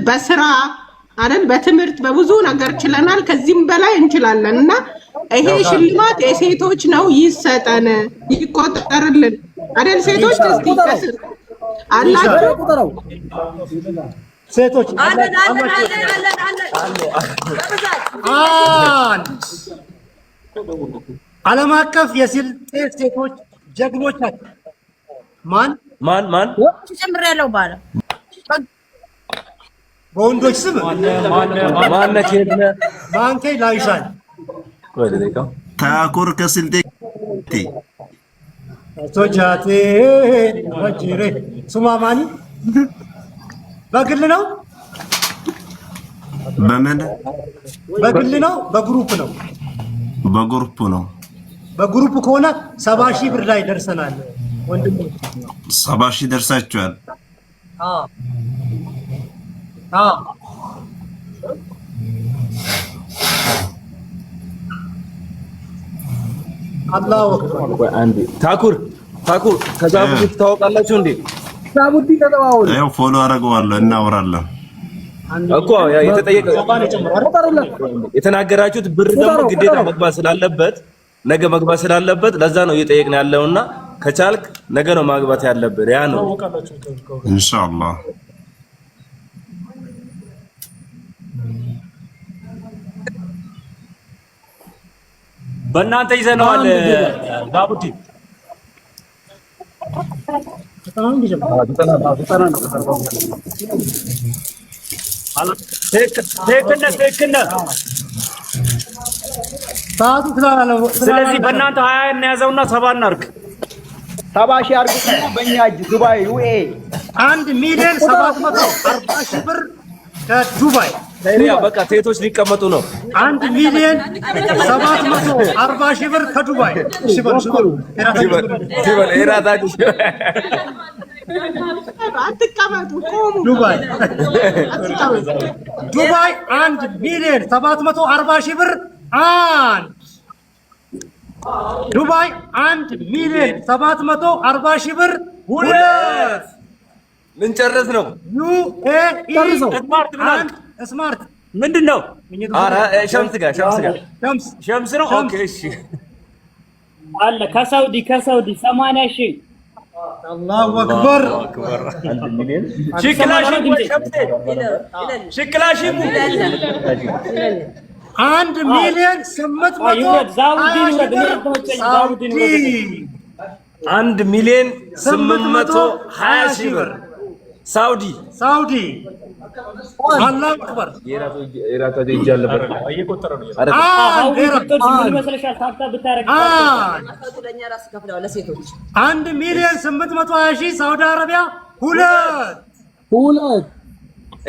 በስራ አይደል በትምህርት በብዙ ነገር ችለናል ከዚህም በላይ እንችላለንና ይሄ ሽልማት የሴቶች ነው ይሰጠን ይቆጠርልን አይደል ሴቶች እስቲ ከስር አላችሁ ሴቶች አለን ዓለም አቀፍ የስልጤ ሴቶች ጀግኖች ናቸው። ማን ጨምሬያለሁ ባለ በወንዶች ስም ማነች ሄድነ ባንኬ ላይሳን ታኩር ከስልጤ ቶጃቴ ወጅሬ ሱማማኒ በግል ነው በምን በግል ነው በግሩፕ ነው በግሩፕ ነው በግሩፕ ከሆነ 70,000 ብር ላይ ደርሰናል ወንድሞች 70,000 ደርሳችኋል አላሁ አክበር አንዴ ታኩር ከዛ ብዙ ታውቃላችሁ እንዴ ሳቡዲ ተጠባው ያው ፎሎ አደርገዋለሁ እናወራለን እኮ የተጠየቀ የተናገራችሁት ብር ደግሞ ግዴታ መግባት ስላለበት ነገ መግባት ስላለበት ለዛ ነው እየጠየቅን ያለውና ከቻልክ ነገ ነው ማግባት ያለበት ያ ነው ኢንሻአላህ በእናንተ ይዘነዋል ባቡቲ ትክክል ስለዚህ በእናንተ 20 እናያዘውና 70 እናርግ 70,000 አርጉ በእኛ እጅ ዱባይ ዩኤ 1,740,000 ብር ከዱባይ ያ በቃ ሴቶች ሊቀመጡ ነው 1,740,000 ብር ከዱባይ ሽበል ኤራታችሁ አትቀመጡ ቆሙ ዱባይ 1,740,000 ብር ዱባይ 1,740,000 ብር ሁለት ልንጨርስ ነው ዩኤኢ ስማርት ምንድነው አረ ሸምስ ነው ኦኬ እሺ አለ ከሳውዲ 80,000 አላሁ አክበር ሽክላሽ 1,820,000 ብር ሳውዲ አላሁ አክበር የራታ ይጃል ነበር እየቆጠረ ነው ለሴቶች 1,820,000 ሳውዲ አረቢያ ሁለት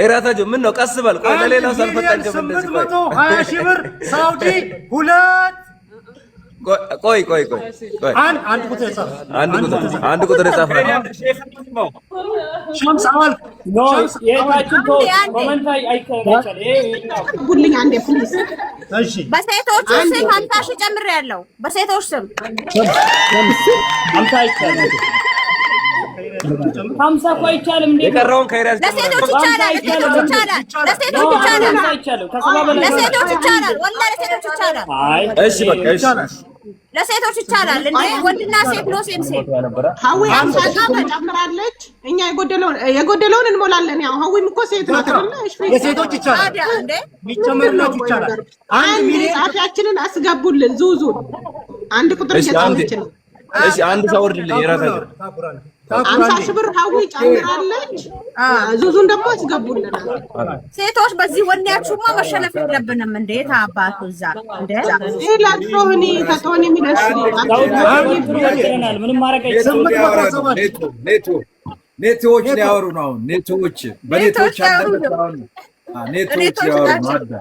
ኤራታጆ ምን ነው ቀስ በል ቆይ ለሌላው ሰልፈታንከ 820,000 ብር ሳውዲ ሁለት ቆይ አንድ ቁጥር የጻፈ ሸምስ አዋል ኖ የታችን ኮሜንት አይከራቻል ጉልኝ አንዴ ፕሊዝ እሺ በሴቶች ስም 50,000 ጨምሬያለሁ በሴቶች ስም 50 አይቻልም 50 እኮ አይቻልም እንዴ የቀረውን ከይራስ ለሴቶች ይቻላል ወላሂ ለሴቶች ይቻላል እሺ በቃ እሺ ለሴቶች ይቻላል እንዴ ወንድና ሴት ነው ሴት ሀዊ 50,000 ጨምራለች እኛ የጎደለውን እንሞላለን ያው ሀዊም እኮ ሴት ናት አይደል የሴቶች ይቻላል እንዴ የሚጨመርላችሁ ይቻላል አንድ ጻፊያችንን አስገቡልን ዙዙን አንድ ቁጥር እየጻፈች ነው እሺ አንድ ሰው ወርድልኝ የራሳችሁ 50,000 ብር ሀዊ ጨምራለች ዙዙን ደግሞ አስገቡልን ሴቶች በዚህ ወንያችሁማ መሸነፍ የለብንም እንዴ ታባቱ እዛ እንዴ ላጥፎኒ ተቶኒ ሚነስ ምንም ማረጋ ኔቶዎች ሊያወሩ ነው ኔቶዎች በኔቶች አደረጋውን ኔቶዎች ያወሩ ማዳ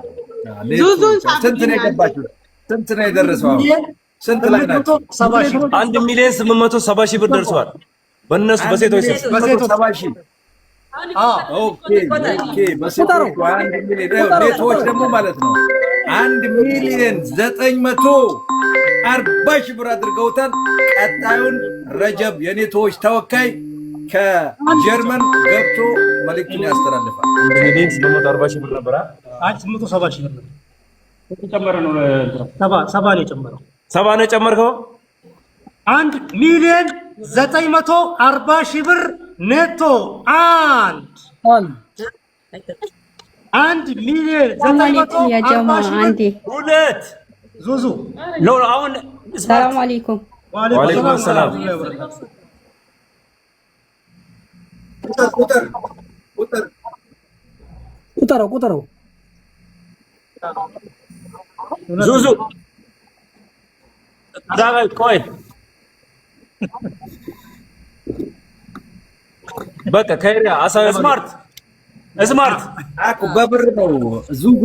ዙዙን ስንት ነው የገባችሁ ስንት ነው የደረሰው ስንት ላይ ናቸው 1,870,000 ብር ደርሷል በእነሱ በሴቶች 70,000 ኦኬ በሴቶች ኔቶዎች ደግሞ ማለት ነው 1,940,000 ብር አድርገውታል ቀጣዩን ረጀብ የኔቶዎች ተወካይ ከጀርመን ገብቶ መልእክቱን ያስተላልፋል። እንግዲህ 840 ሺህ ብር ነበር። 870 ሺህ ብር ተጨመረ ነው ሰባ ነው የጨመረው። 70 ነው የጨመርከው? 1,940 ሺህ ብር ኔቶ። 1,940 ሺህ ብር ሁለት ዙዙ ነው አሁን። ሰላም አለይኩም። ወአለይኩም ሰላም። ቁጠረው ዙዙ ዳጋይ ቆይ በቃ ከሪያ አሳው ስማርት አቁ በብር ነው ዙዙ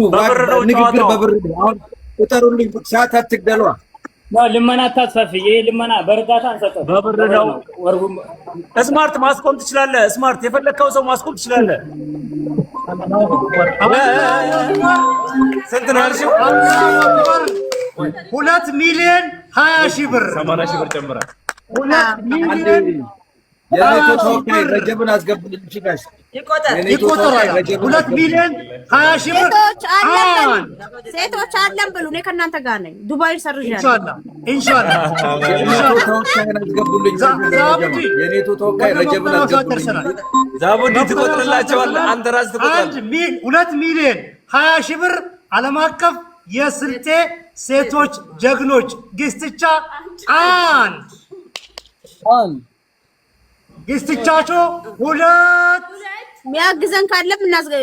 ንግግር በብር ነው። አሁን ቁጠሩልኝ፣ ሰዓት አትግደሏ። ልመና አታስፋፊ። ይሄ ልመና በእርዳታ አንሰጠው፣ በብር ነው። ስማርት ማስቆም ትችላለህ። ስማርት የፈለከው ሰው ማስቆም ትችላለህ። ስንት ነው ያልሽው? 2,020,000 ሺህ ብር 80 ሺህ ብር ጨምራል። 2,020,000 የኔቶ ተወካይ ረጀብን አስገብልኝ። ጋሽ ይቆጠራል። 2,020,000 ሺህ ብር ሴቶች አለን ብሉ። እኔ ከእናንተ ጋር ነኝ። ዱባይ ሰርዣለሁ። ኢንሻአላህ የኔቶ ተወካይ አስገብልኝ። የኔቶ ተወካይ ረጀብን አስገብልኝ። ዛቡዲ ትቆጥርላቸዋለህ። አንተ ራስህ ትቆጥራለህ። 2,020,000 ሺህ ብር ዓለም አቀፍ የስልጤ ሴቶች ጀግኖች ግስትቻ ግስትቻቸው 2 ሚያግዘን ካለ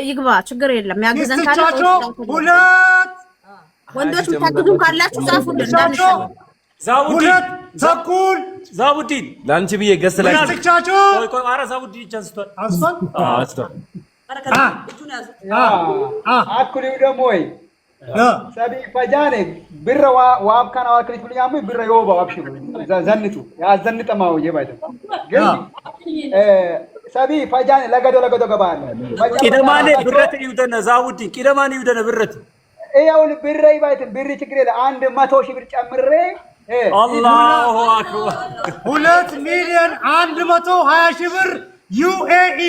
ይግባ፣ ችግር የለም። ሚያግዘን ካለ 2 ወንዶች ምታግዙን ካላችሁ ጻፉልን። ተኩል ዛቡዲን ለአንቺ ብዬ ገስ ላይ ግስትቻቸው ኧረ ዛቡዲ ቻንስቷል። አኩሊ ደግሞ ወይ ሰቢ ፈጃኔ ብረ ዋብካና ዋክሊት ብሉኛሙ ብረ ዮባ ዋብሽሩ ዘንጡ ያዘንጠማው ይባይተ ግን ሰቢ ፈጃኔ ለገዶ ገባለ ቂደማኔ ብረት ይውደነ ዛውዲ ቂደማኔ ይውደነ ብረት ይያውን ብረ ይባይተ ብር ችግር የለ 100 ሺህ ብር ጨምሬ አላሁ አክበር 2,120,000 ሺህ ብር ዩኤኢ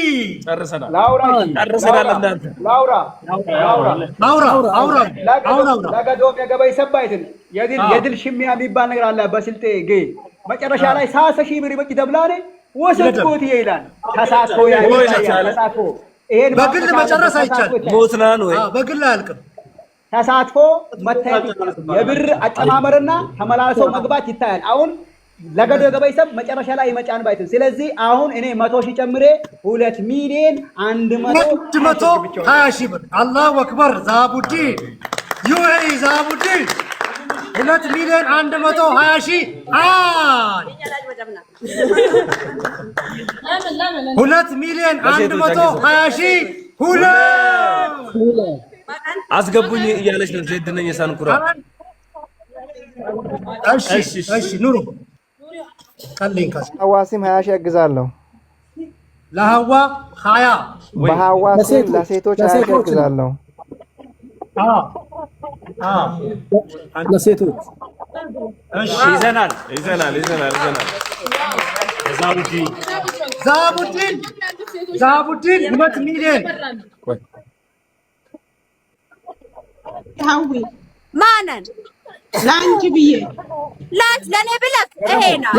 ጨርሰናል። እናንተ ላውራ ለገዶም የገበይ ሰባይትን የድል ሽሚያ የሚባል ነገር አለ በስልጤ ጌ መጨረሻ ላይ 30 ሺህ ብር ይበቂ ደብላኔ ወሰድኩት ይላል። ተሳትፎ ተሳትፎ ይሄን በግል መጨረስ አይቻልም። ሞትና ነው ወይ በግል አያልቅም። ተሳትፎ መታየት የብር አጨማመርና ተመላልሶ መግባት ይታያል። አሁን ለገዶ የገበይ ሰብ መጨረሻ ላይ ይመጫን ባይትን። ስለዚህ አሁን እኔ 100 ሺህ ጨምሬ 2,120,000 ሺህ ብር አላሁ አክበር። ዛቡዲ ዩኤኢ ዛቡዲ 2,120,000 2,120,000 አስገቡኝ እያለች ነው ዜድነኝ የሳንኩራ። እሺ ኑሩ ቀልኝ ካስ ሐዋሲም 20 ሺህ ያግዛለሁ። ለሐዋ 20 በሐዋሲም ለሴቶች 20 ሺህ ያግዛለሁ። ለሴቶች እሺ ይዘናል። ዛቡዲን 2 ሚሊዮን ታዊ ማነን ላንቺ ብዬ ለኔ ብለህ ይሄ ነው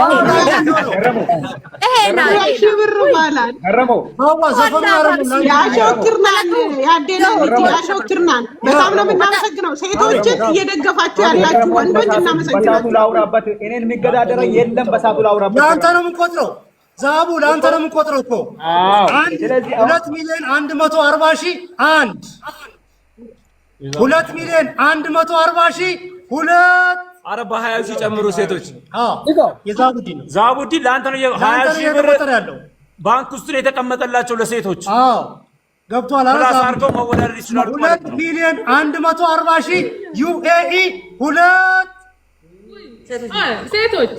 ሺህ ብር ማለት ያሾክርናል። ያደለው ያሾክርናል። በጣም ነው የምናመሰግነው። ሴቶችን እየደገፋችሁ ያላችሁ ወንዶች እናመሰግናለን። ላውራበት እኔን የሚገዳደረኝ የለም። በሳቱ ላውራበት ለአንተ ነው የምንቆጥረው። ዛቡ ለአንተ ነው የምንቆጥረው እኮ 2,140,000 2,140,000 ኧረ በ20 ሺህ ጨምሩ ሴቶች። የዛቡዲ ነው። ዛቡዲ ለአንተ ነው 20 ሺህ ብር ያለው ባንክ ውስጥ የተቀመጠላቸው ለሴቶች ገብቷል። ራስ አድርገው መወዳደር ይችላሉ። 2,140,000 ዩኤኢ ሴቶች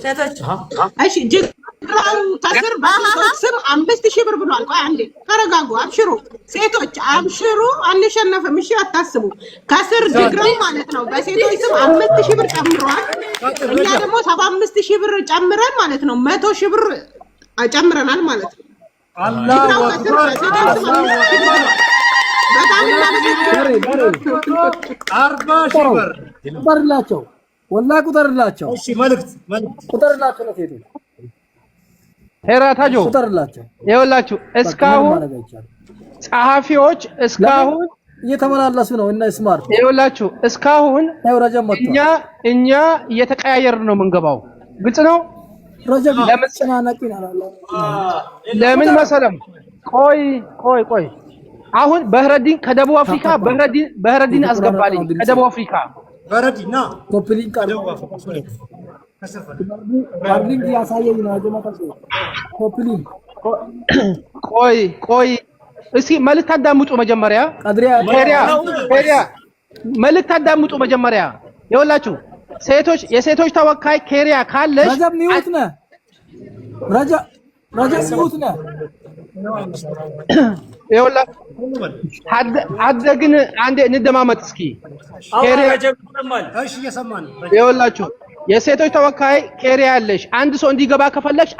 እሺ ጅግራው ከስር በሴቶች ስም 5,000 ብር ብሏል። ቆይ አንዴ ተረጋጉ። አብሽሩ ሴቶች አብሽሩ፣ አንሸነፍም። እሺ አታስቡ። ከስር ጅግራው ማለት ነው በሴቶች ስም 5,000 ብር ጨምሯል። እኛ ደግሞ 75,000 ብር ጨምረን ማለት ነው 100,000 ብር ጨምረናል ማለት ነው። አላሁ አክበር አላሁ አክበር። በጣም እናመሰግናለን። 40 ሺህ ብር ቁጠርላቸው፣ ወላሂ ቁጠርላቸው። እሺ መልእክት ቁጠርላቸው ለሴቶች ሄራታጆ ቁጠርላቸው። ይኸውላችሁ እስካሁን ጸሐፊዎች እስካሁን እየተመላለሱ ነው እና ስማርት ይኸውላችሁ እስካሁን እኛ እየተቀያየርን ነው የምንገባው። ግልጽ ነው። ለምን መሰለም? ቆይ አሁን በህረዲን ከደቡብ አፍሪካ በህረዲን አስገባልኝ። ከደቡብ አፍሪካ በህረዲን ና ኮፕሊንግ ያሳየኝ ነው አጀማታ ኮፕሊንግ። ቆይ እስኪ መልእክት አዳምጡ መጀመሪያ። ኬሪያ መልእክት አዳምጡ መጀመሪያ። ይኸውላችሁ የሴቶች ተወካይ ኬሪያ ካለሽ ረጀብ ሚውት ነህ። ረጀብ ሚውት ነህ። ይኸውላችሁ አደግን አንዴ እንደማመጥ እስኪ ኬሪያ። እሺ እየሰማን ይኸውላችሁ የሴቶች ተወካይ ኬሪያ ያለሽ አንድ ሰው እንዲገባ ከፈለግሽ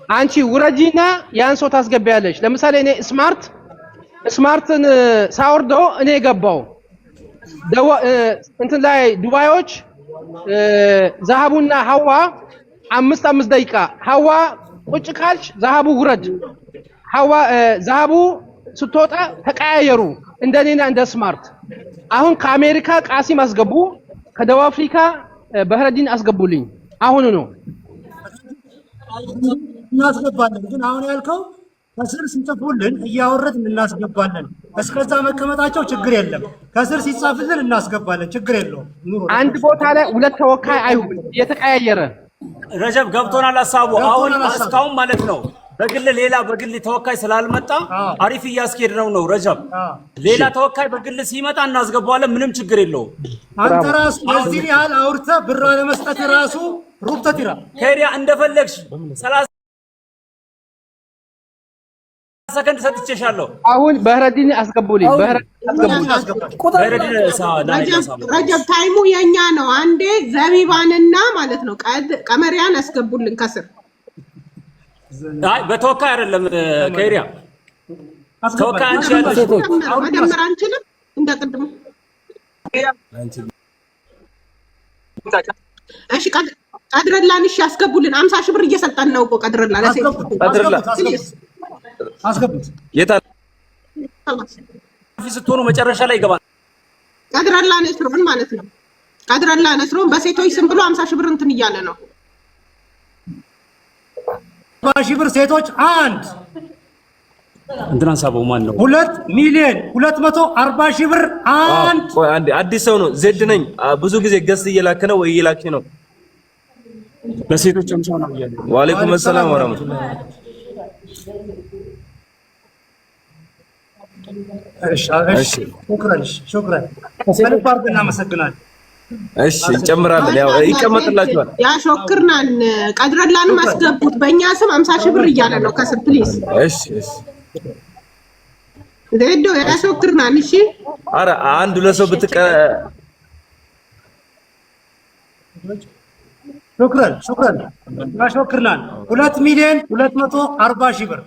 አንቺ ውረጂና ያን ሰው ታስገቢያለሽ። ለምሳሌ እኔ ስማርትን ሳወርደው እኔ ገባው እንትን ላይ ዱባዮች ዘሃቡና ሐዋ 5 ደቂቃ ሐዋ ቁጭ ካልሽ ዘሃቡ ውረድ። ዘሃቡ ስትወጣ ተቀያየሩ እንደኔና እንደ ስማርት። አሁን ከአሜሪካ ቃሲም አስገቡ፣ ከደቡብ አፍሪካ በህረዲን አስገቡልኝ። አሁን ነው እናስገባለን። ግን አሁን ያልከው ከስር ሲጽፉልን እያወረድን እናስገባለን። እስከዛ መቀመጣቸው ችግር የለም። ከስር ሲጻፍልን እናስገባለን፣ ችግር የለውም። አንድ ቦታ ላይ 2 ተወካይ አይሁን እየተቀያየረ። ረጀብ ገብቶናል ሀሳቡ። አሁን እስካሁን ማለት ነው በግል ተወካይ ስላልመጣ አሪፍ እያስኬድ ነው ረጀብ። ሌላ ተወካይ በግል ሲመጣ እናስገባዋለን፣ ምንም ችግር የለውም። አንተ ራሱ የዚህ ያህል አውርተህ ብር ለመስጠት ራሱ ሩብተት ይራ ኬሪያ እንደፈለግሽ 30 ሰከንድ ሰጥቼሻለሁ። አሁን በህረዲን አስገቡልኝ። ረጀብ ታይሙ የኛ ነው። አንዴ ዘቢባንና ማለት ነው ቀመሪያን አስገቡልን ከስር። አይ በተወካይ አይደለም ኬሪያ ተወካይ አንቺ ያለሽ መደመር አንችልም እንደቀድሞ። እሺ ቀድረላን እሺ ያስገቡልን። 50 ሺህ ብር እየሰጠን ነው እኮ ቀድረላ አስገቡት። የታል ስትሆኑ መጨረሻ ላይ ይገባል። ቀድረላ ነስሩን ማለት ነው። ቀድረላ ነስሩን በሴቶች ስም ብሎ 50 ሺህ ብር እንትን እያለ ነው። 40 ሺህ ብር ሴቶች አንድ እንትና ሳበው ማን ነው? 2 ሚሊዮን 240 ሺህ ብር አንድ። ቆይ አንዴ አዲስ ሰው ነው ዜድ ነኝ። ብዙ ጊዜ ገስ እየላከ ነው ወይ እየላከ ነው? በሴቶች አምሳ ነው ያለው። ወአለይኩም ሰላም ወራህመቱላህ። እሺ ሹክራን ከልብ እናመሰግናለን። እሺ እንጨምራለን። ያው ይቀመጥላችኋል። ያሾክርናን ቀድረላን ማስገቡት በእኛ ስም 50 ሺህ ብር እያለ ነው ከስር ፕሊዝ። እሺ ዜዶ ያሾክርናን። እሺ ኧረ አንድ ለሰው ሹክራን ያሾክርናን 2 ሚሊዮን 240 ሺህ ብር።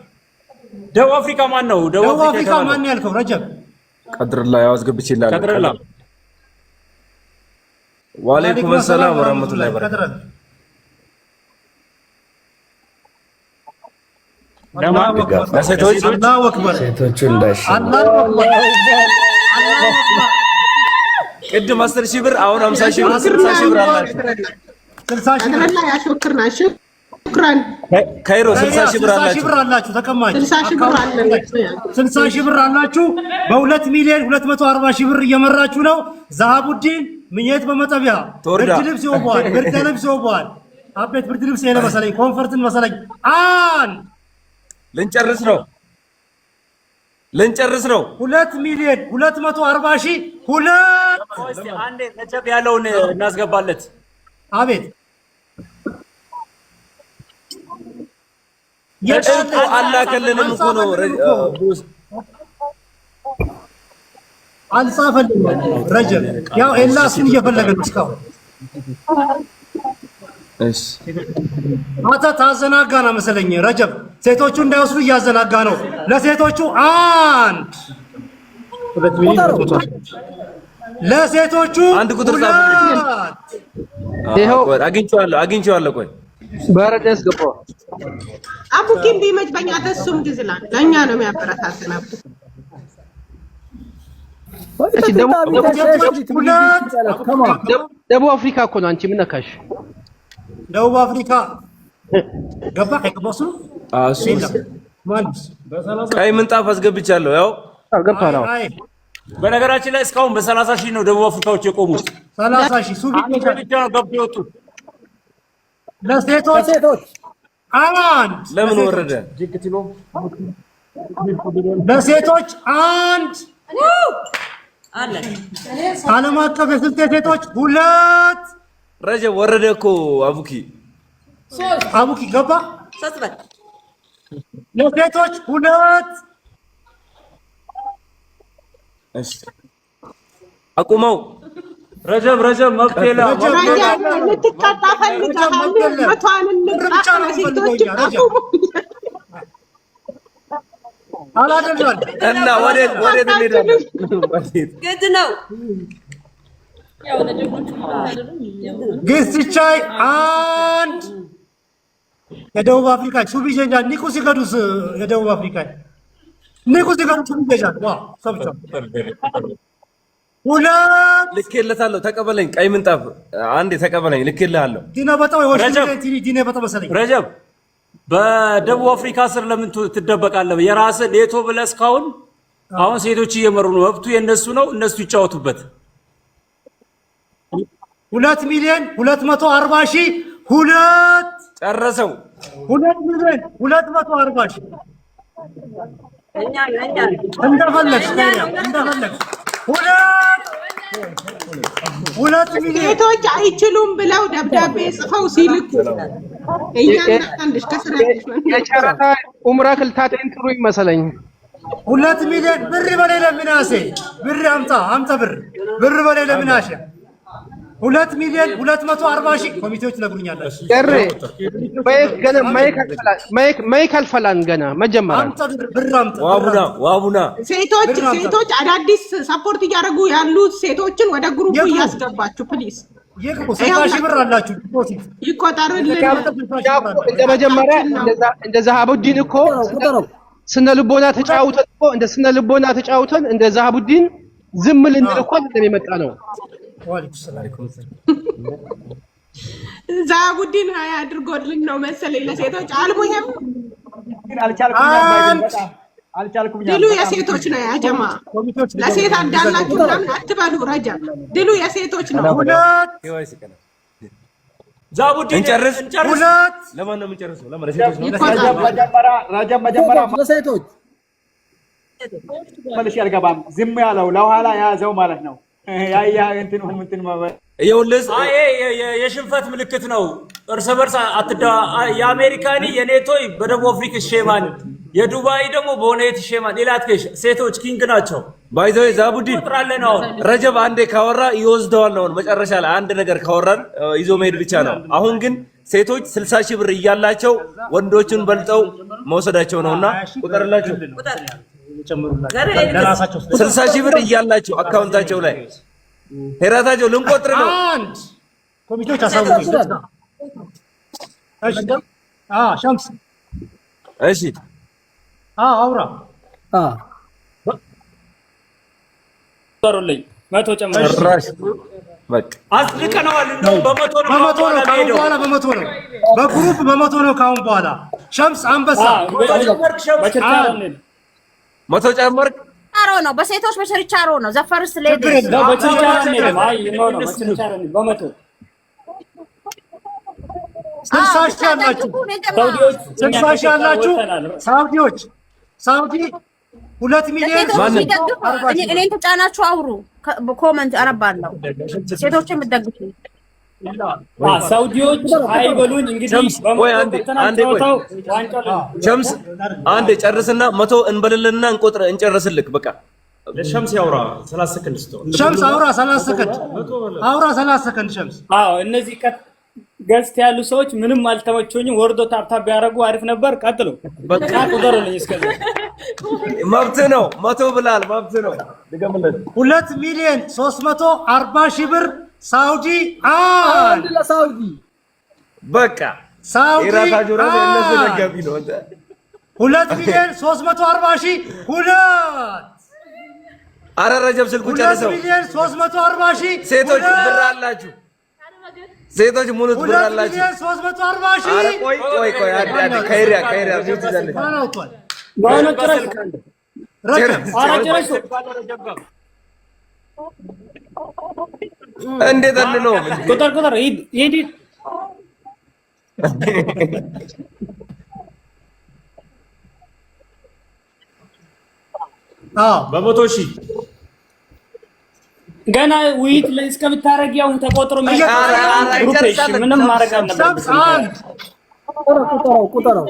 ደቡብ አፍሪካ ማን ነው? ደቡብ አፍሪካ ማን ያልከው? ረጀብ ቀድርላ ያው አስገብቼልሃለሁ። ቀድርላ ወአለይኩም ሰላም ወራህመቱላሂ ወበረካቱ። ለሴቶች አላሁ አክበር ሴቶቹ እንዳሽ ቅድም 10 ሺህ ብር አሁን 50 ሺህ ብር 60 ሺህ ብር አላችሁ። 60 ሺህ ብር ቀድረላ ያሾክርናን። ሹክራን ካይሮ 60 ሺህ ብር 60 ሺህ ብር አላችሁ። ተቀማጭ 60 ሺህ ብር አለ። 60 ሺህ ብር አላችሁ። በ2 ሚሊዮን 240 ሺህ ብር እየመራችሁ ነው። ዛሃቡዲን ምኘት በመጠቢያ ብርድ ልብስ ይወባል። አቤት ብርድ ልብስ የለ መሰለኝ፣ ኮንፈርትን መሰለኝ። አንድ ልንጨርስ ነው 2 ሚሊዮን 240 ሺህ እስቲ አንዴ ረጀብ ያለውን እናስገባለት። አቤት የጥቁ አላከልንም እኮ ነው አልጻፈልም። ረጀብ ያው ኤላስን እየፈለገ ነው እስካሁን። እሺ አንተ ታዘናጋና መሰለኝ ረጀብ፣ ሴቶቹ እንዳይወስዱ እያዘናጋ ነው። ለሴቶቹ አንድ ለሴቶቹ አንድ ቁጥር ይኸው አግኝቼዋለሁ። ቆይ በረደስ ገባ አቡኪም ቢመጭ በእኛ ተሱም ድዝላን ለእኛ ነው የሚያበረታተን። ደቡብ አፍሪካ እኮ ነው። አንቺ ምን ነካሽ? ደቡብ አፍሪካ ገባ አይቀበሱ ቀይ ምንጣፍ አስገብቻለሁ። ያው ገብቷል። በነገራችን ላይ እስካሁን በ30 ሺህ ነው ደቡብ አፍሪካዎች የቆሙት። 30 ሺህ ሱቢ ብቻ ነው ገብቶ የወጡት። ለሴቶች አንድ ለምን ወረደ? ለሴቶች አንድ ዓለም አቀፍ የስልጤ ሴቶች ሁለት ረጀብ ወረደ እኮ አቡኪ ገባ። ለሴቶች ሁለት እሺ አቁመው። ረጀብ መብት የለም። ልትቀጣ ፈልገሃል። መቷን እንቅጣ ሴቶች አቁሙ አላደለም እና ወዴት እንሄዳለን? ግድ ነው። ጌስቻይ አንድ የደቡብ አፍሪካ ሱቢ ጀንጃ ኒኩ ሲገዱስ የደቡብ አፍሪካ ኒኩ ሲገዱስ ሱቢ ጀንጃ ዋ ሰብቻ ሁለት ልኬለታለሁ። ተቀበለኝ። ቀይ ምንጣፍ አንዴ ተቀበለኝ። ልኬልሃለሁ። ዲና በጣም ዲና በጣም መሰለኝ። ረጀብ በደቡብ አፍሪካ ስር ለምን ትደበቃለህ? የራስህ ኔቶ ብለህ እስካሁን አሁን ሴቶች እየመሩ ነው። መብቱ የነሱ ነው። እነሱ ይጫወቱበት። 2,240,000 ሁለት ጨረሰው። 2,240,000 እንደፈለግሽ ሁለት ሚሊዮን ሴቶች አይችሉም ብለው ደብዳቤ ጽፈው ሲልኩ እያንዳንድሽ ከስራሽ የጨረታ ኡምራ ክልታቴን ጥሩ ይመሰለኝ። 2 ሚሊዮን ብር በሌለ ምናሴ ብር አምጣ ብር በሌለ ምናሴ 2,240,000 ኮሚቴዎች ነግሩኛለሽ። ገሬ ማይክ አልፈላን ገና መጀመሪያ ዋቡና ሴቶች አዳዲስ ሰፖርት እያደረጉ ያሉት ሴቶችን ወደ ግሩፑ እያስገባችሁ ፕሊዝ። ብር አላችሁ ይቆጠርልን። እንደ መጀመሪያ እንደ ዛሃቡዲን እኮ ስነ ልቦና ተጫውተን እንደ ዛሃቡዲን ዝም ልንል እኮ እንደሚመጣ ነው። ዛሃቡዲን ሀያ አድርጎልን ነው መሰለኝ ለሴቶች አልሙሄም ድሉ የሴቶች ነው። ያጀማ ለሴት አዳላችሁ ምናምን አትበሉ። ረጀብ ድሉ የሴቶች ነው። ዛቡዲን እንጨርስ። ለማን ነው የምንጨርሰው? ለሴቶች ነው። ረጀብ መጀመሪያ ለሴቶች መልሽ አልገባም። ዝም ያለው ለኋላ የያዘው ማለት ነው። የሽንፈት ምልክት ነው። እርስ በርስ የአሜሪካኒ የኔቶ በደቡብ አፍሪካ ሼማን የዱባይ ደግሞ በሆነየት ሼማን ሌላትከሽ ሴቶች ኪንግ ናቸው። ባይዘው ዛቡዲን ረጀብ አንዴ ካወራ ይወስደዋል ነው። መጨረሻ ላይ አንድ ነገር ካወራን ይዞ መሄድ ብቻ ነው። አሁን ግን ሴቶች 60 ሺህ ብር እያላቸው ወንዶችን በልጠው መውሰዳቸው ነውና ቁጠርላቸው። 60 ሺህ ብር እያላቸው አካውንታቸው ላይ ሄራታቸው ልንቆጥር ነው። አንድ ኮሚቴዎች አሳውቁኝ። ሸምስ እሺ አውራ ሩልኝ 100 ጨምረሽ በቃ አስልቀነዋል። እንደው በመቶ ነው በግሩፕ በመቶ ነው ካሁን በኋላ። ሸምስ አንበሳ መቶ ጨመርክ። ቻሮ ነው በሴቶች በችርቻሮ ነው። ዘፈርስ ሌዲስ በመቶ 60 ሺህ አላችሁ ሳውዲዎች። ሳውዲ 2 ሚሊዮን እኔን ተጫናችሁ አውሩ። ኮመንት አረባለሁ። ሴቶች የምትደግፉ ሳውዲዎች አይበሉኝ። እንግዲህ ሸምስ አንዴ ጨርስና 100 እንበልልና እንጨርስልክ። በቃ ሸምስ ያውራ 30 ሰከንድ ስትሆን ሸምስ አውራ 30 ሰከንድ ሸምስ። እነዚህ ገስት ያሉ ሰዎች ምንም አልተመቾኝም። ወርዶ ታብታብ ቢያደርጉ አሪፍ ነበር። ቀጥሉ። በቃ ቁጠሩልኝ። እስከዛ መብት ነው። 100 ብላል። መብት ነው። ድገምለት። 2,340,000 ብር ሳውዲ አንድ ለሳውዲ በቃ ሳውዲ ኢራታጆራ ለነሱ ደጋፊ ነው። 2,340,000 ሁለት አረ ረጀብ ስልኩ ጨርሰው 2,340,000 ሴቶች ብር አላችሁ። ሴቶች ሙሉት ብር አላችሁ። 2,340,000 አረ ቆይ አንዴ ከይሪያ ሚት ዘለ እንዴት አንለው ቁጥር ሂድ በመቶ ሺህ ገና ውይይት ላይ እስከምታረግ ያው ተቆጥሮ ምንም ማድረግ አልነበረም። ቁጠረው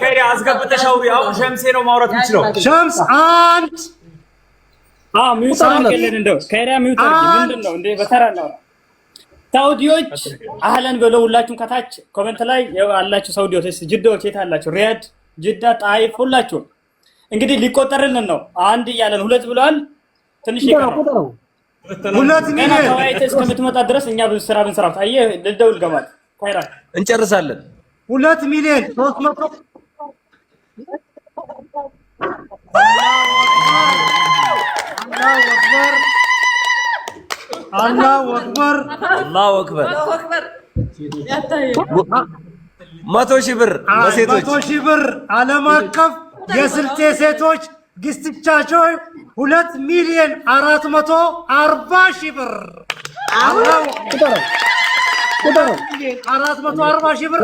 ከሪያ አስገብተሻው ያው ሸምሴ ነው ማውራት የሚችለው። ሸምስ አንድ ሚውት አድርገልን እንደው ከሪያ ሚውት አድርጊ። ምንድነው እንዴ በተራ ነው። ሳውዲዎች አህለን በለው። ሁላችሁም ከታች ኮሜንት ላይ ያላችሁ ሳውዲዎች ጅዳዎች የት አላችሁ? ሪያድ፣ ጅዳ፣ ጣይፍ ሁላችሁም እንግዲህ ሊቆጠርልን ነው። አንድ እያለን ሁለት ብለዋል። ትንሽ ይቀራል። 2 ሚሊዮን ከዋይት እስከምትመጣ ድረስ እኛ ስራ ብንሰራው አየህ ልደውል ገማል ካይራ እንጨርሳለን። 2,300,000 አላሁ አክበር 100,000 ብር በሴቶች 100,000 ብር ዓለም አቀፍ የስልጤ ሴቶች ግስትቻቸው 2,440,000 ብር 440,000 ብር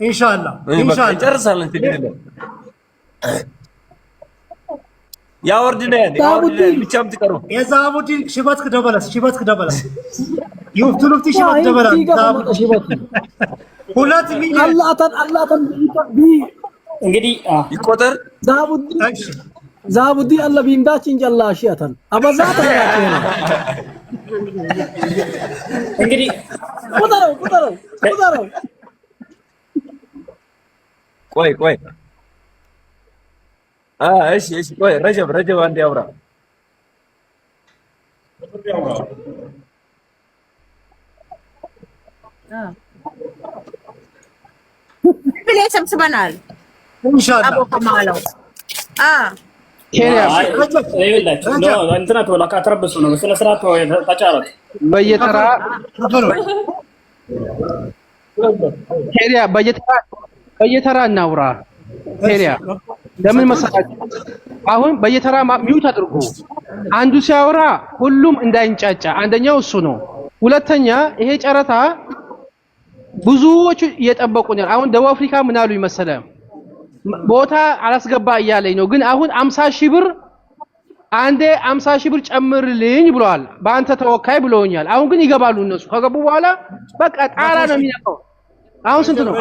ኢንሻአላህ እንጨርሳለን። ያወርድና ብቻም ትቀሩ የዛቡዲን ሽበትክ ደበለስ ይፍቱሉፍቲ ሽበት ደበለስ 2 ሚሊዮን አላተን እንግዲህ ይቆጠር ዛቡዲ አላ ቢምዳችን ጀላ አሽያተን አበዛታ ያከና እንግዲህ ቁጠረው ቆይ እሺ ቆይ ረጀብ አንድ ያውራ ብለህ ሰብስበናል። ኢንሻአላህ አቦ ከማለው እንትና ተወላ ካተረበሱ ነው ስለ ስራ ተጫረት በየተራ ኬሪያ በየተራ እናውራ። ኬሪያ ለምን መሰላችሁ? አሁን በየተራ ሚውት አድርጉ። አንዱ ሲያወራ ሁሉም እንዳይንጫጫ። አንደኛው እሱ ነው። ሁለተኛ ይሄ ጨረታ ብዙዎቹ እየጠበቁ ነው። አሁን ደቡብ አፍሪካ ምን አሉ ይመሰለ ቦታ አላስገባ እያለኝ ነው። ግን አሁን 50,000 ብር አንዴ 50,000 ብር ጨምርልኝ ብለዋል። በአንተ ተወካይ ብለውኛል። አሁን ግን ይገባሉ እነሱ። ከገቡ በኋላ በቃ ጣራ ነው የሚነካው። አሁን ስንት ነው?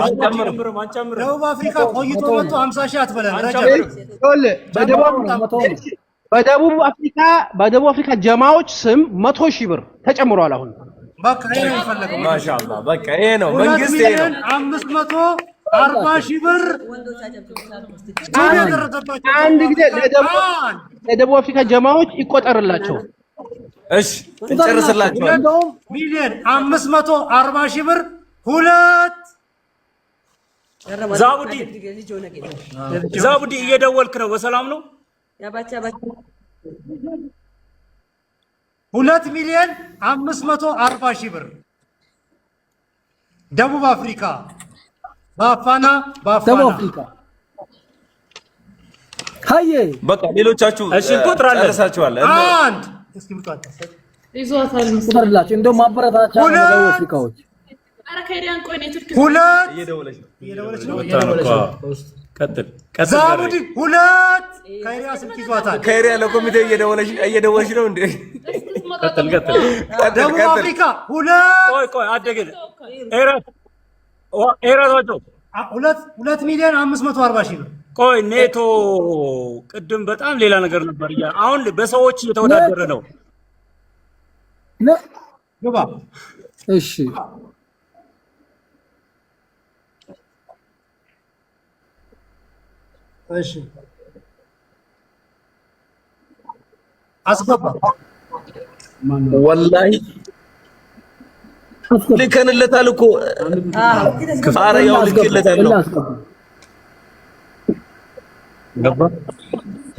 ደቡብ አፍሪካ ቆይቶ መጥቶ 50,000 አትበለን። በደቡብ አፍሪካ ጀማዎች ስም 100,000 ብር ተጨምሯል። አሁን በቃ ይሄ ነው የሚፈለገው። ማሻአላህ በቃ ይሄ ነው መንግስት ይሄ ነው 540,000 ብር አንድ ጊዜ ለደቡብ አፍሪካ ጀማዎች ይቆጠርላቸው። እሺ እንጨርስላችሁ። 2,540,000 ብር ሁለት ዛቡዲ እየደወልክ ነው? በሰላም ነው? 2,540,000 ብር ደቡብ አፍሪካ ባፋና ደቡብ አፍሪካ ሃዬ በቃ ሌሎቻችሁ እሺ እንቆጥራለን። ጨርሳችኋል። አንድ ይዟታል መስራላችሁ እንደው ማበረታቻ ነው ደቡብ አፍሪካዎች ሁለት እየደወለች ነው። ቀጥል ዛቡዲ ሁለት ከሪያ ስልክ ይዟታል። ከሪያ ለኮሚቴ እየደወለች ነው እንዴ? ቀጥል ደቡብ አፍሪካ ሁለት ቆይ አደገ ኤራት ወጣ 2,540,000 ብር ቆይ ኔቶ ቅድም በጣም ሌላ ነገር ነበር እያለ አሁን በሰዎች እየተወዳደረ ነው። ግባ። እሺ እሺ አስገባ። ወላሂ ልከንለታል እኮ ኧረ ያው ልከንለታል ነው። ገባ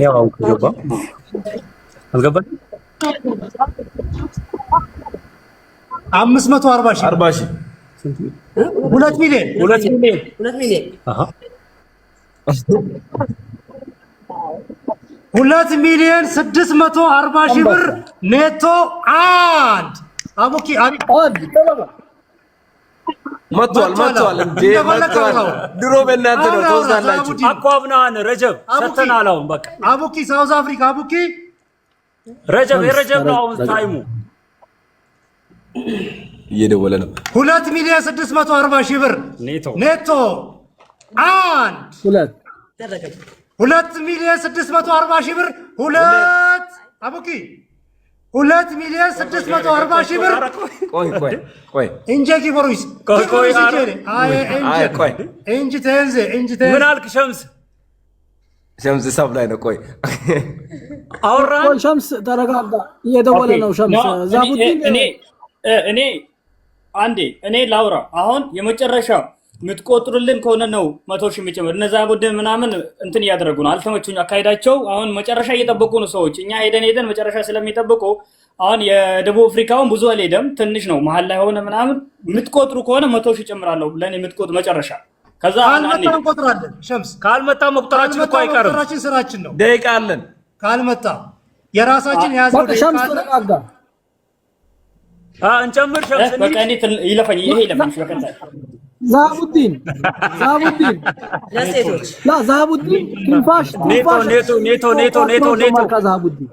ያው ገባ አልገባ 540 ሺህ 40 ሺህ 2 ሚሊዮን 2 ሚሊዮን አሃ 2 ሚሊዮን 640 ሺህ ብር ኔቶ አንድ አቡኪ መጥቷል እንዴ መጥቷል። ድሮ በእናንተ ነው ተወዛላችሁ። አቋብናን ረጀብ ሰተናል። አሁን በቃ አቡኪ ሳውዝ አፍሪካ አቡኪ ረጀብ ነው አሁን ታይሙ እየደወለ ነው። 2 ሚሊዮን 640 ሺህ ብር ኔቶ አንድ 2 ሚሊዮን 640 ሺህ ብር ሁለት አቡኪ 2 ሚሊዮን 640 ሺህ ብር ቆይ እንጀኪ ቦሩስ ቆይ እንጂ ተንዘ ምን አልክ? ሸምስ ሰብ ላይ ነው። ቆይ አውራን ሸምስ ተረጋጋ፣ እየደወለ ነው ሸምስ። ዛቡዲን እኔ ላውራ። አሁን የመጨረሻ የምትቆጥሩልን ከሆነ ነው 100 ሺህ የሚጨምር። እነዛ ቡድን ምናምን እንትን እያደረጉ ነው። አልተመቹኝ አካሄዳቸው። አሁን መጨረሻ እየጠበቁ ነው ሰዎች። እኛ ሄደን መጨረሻ ስለሚጠብቁ አሁን የደቡብ አፍሪካውን ብዙ አልሄደም፣ ትንሽ ነው መሀል ላይ ሆነ ምናምን። የምትቆጥሩ ከሆነ 100 ሺህ ጨምራለሁ ለኔ የምትቆጥሩ መጨረሻ። ከዛ ካልመጣ እንቆጥራለን። ሸምስ ካልመጣ መቁጠራችን እኮ አይቀርም። መቁጠራችን ስራችን ነው። ደቂቃ አለን። ካልመጣ የራሳችን ያዘው ደቂቃ ሸምስ ተረጋጋ። እንጨምር ሸምስ በቃ እኔ ይለፈኝ በቀጣይ ዛቡዲን ለሴቶች ዛቡዲን ትንፋሽ ኔቶ ከዛቡዲን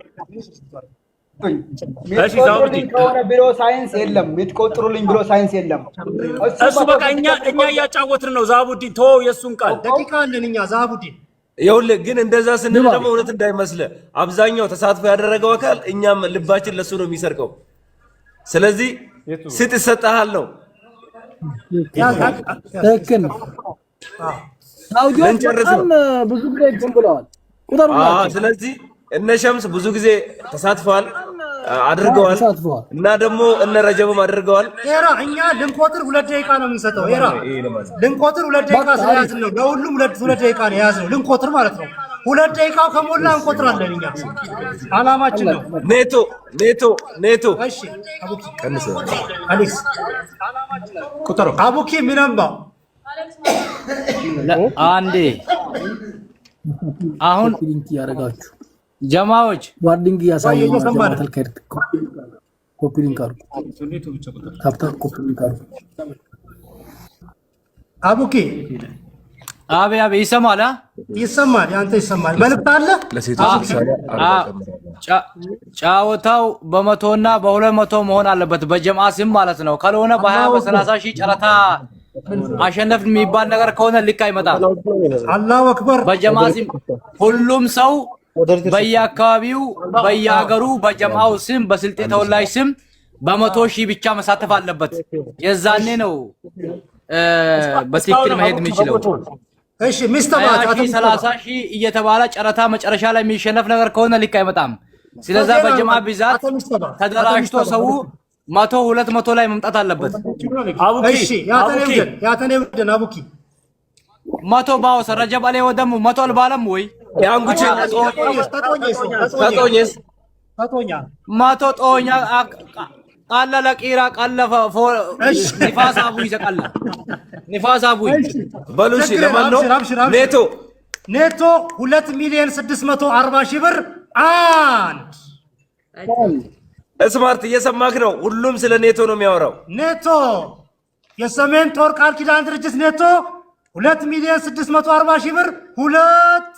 እሺ ዛቡዲን ከሆነ ቢሮ ሳይንስ የለም። የምትቆጥሩልኝ ቢሮ ሳይንስ የለም። እሱ በቃ እኛ እያጫወትን ነው። ዛቡዲን ተወው የሱን ቃል። ደቂቃ አለን እኛ ዛቡዲን። ይኸውልህ ግን እንደዛ ስንል ደግሞ እውነት እንዳይመስልህ አብዛኛው ተሳትፎ ያደረገው አካል እኛም ልባችን ለሱ ነው የሚሰርቀው። ስለዚህ ስጥ ይሰጥሃል ነው። ትክክል ነው። ሳውዲዎች በጣም ብዙ ጊዜ እንትን ብለዋል። ስለዚህ እነ ሸምስ ብዙ ጊዜ ተሳትፈዋል አድርገዋል እና ደግሞ እነ ረጀብም አድርገዋል። ኤራ እኛ ልንቆጥር 2 ደቂቃ ነው የምንሰጠው። ኤራ ልንቆጥር 2 ደቂቃ ስለያዝን ነው። ለሁሉም 2 ደቂቃ ነው የያዝነው ልንቆጥር ማለት ነው። 2 ደቂቃው ከሞላ እንቆጥራለን። እኛ አላማችን ነው። ኔቶ እሺ አቡኪ ቀንስ አሊስ ቁጥሩ አቡኪ ሚናምባ አንዴ አሁን ሊንክ ያረጋችሁ ጀማዎች ዋርዲንግ ያሳየኝ ጀማዓተል ኸይር ኮፒ ሊንክ አርጉ። ታፕታፕ ኮፒ ሊንክ አርጉ። አቡኪ አቤ ይሰማል? ይሰማል። ያንተ ይሰማል። መልዕክት አለ ለሴቶች ጫወታው በ100 እና በ200 መሆን አለበት በጀማዓ ስም ማለት ነው። ካልሆነ በ20 በ30 ሺህ ጨረታ አሸነፍ የሚባል ነገር ከሆነ ልክ አይመጣም። አላሁ አክበር። በጀማዓ ስም ሁሉም ሰው በየአካባቢው በየሀገሩ በጀማዓው ስም በስልጤ ተወላጅ ስም በ100 ሺህ ብቻ መሳተፍ አለበት። የዛኔ ነው በትክክል መሄድ የሚችለው። እሺ ሚስተባታ 30 ሺህ እየተባለ ጨረታ መጨረሻ ላይ የሚሸነፍ ነገር ከሆነ ልክ አይመጣም። ስለዚህ በጀማዓ ብዛት ተደራጅቶ ሰው 100 200 ላይ መምጣት አለበት። እሺ ያተኔውደን አቡኪ 100 ባው ረጀብ አለ ወደሙ 100 አልባለም ወይ ያንጉቼ ታቶኛ 100 ጦኛ ቃለ ለቂራ ቃለ ንፋስ አቡ ይዘቃላ ንፋስ አቡ በሉሽ ለማን ነው ኔቶ 2 ሚሊዮን 640 ሺህ ብር አንድ ስማርት እየሰማክ ነው። ሁሉም ስለ ኔቶ ነው የሚያወራው። ኔቶ የሰሜን ጦር ቃል ኪዳን ድርጅት ኔቶ 2 ሚሊዮን 640 ሺህ ብር ሁለት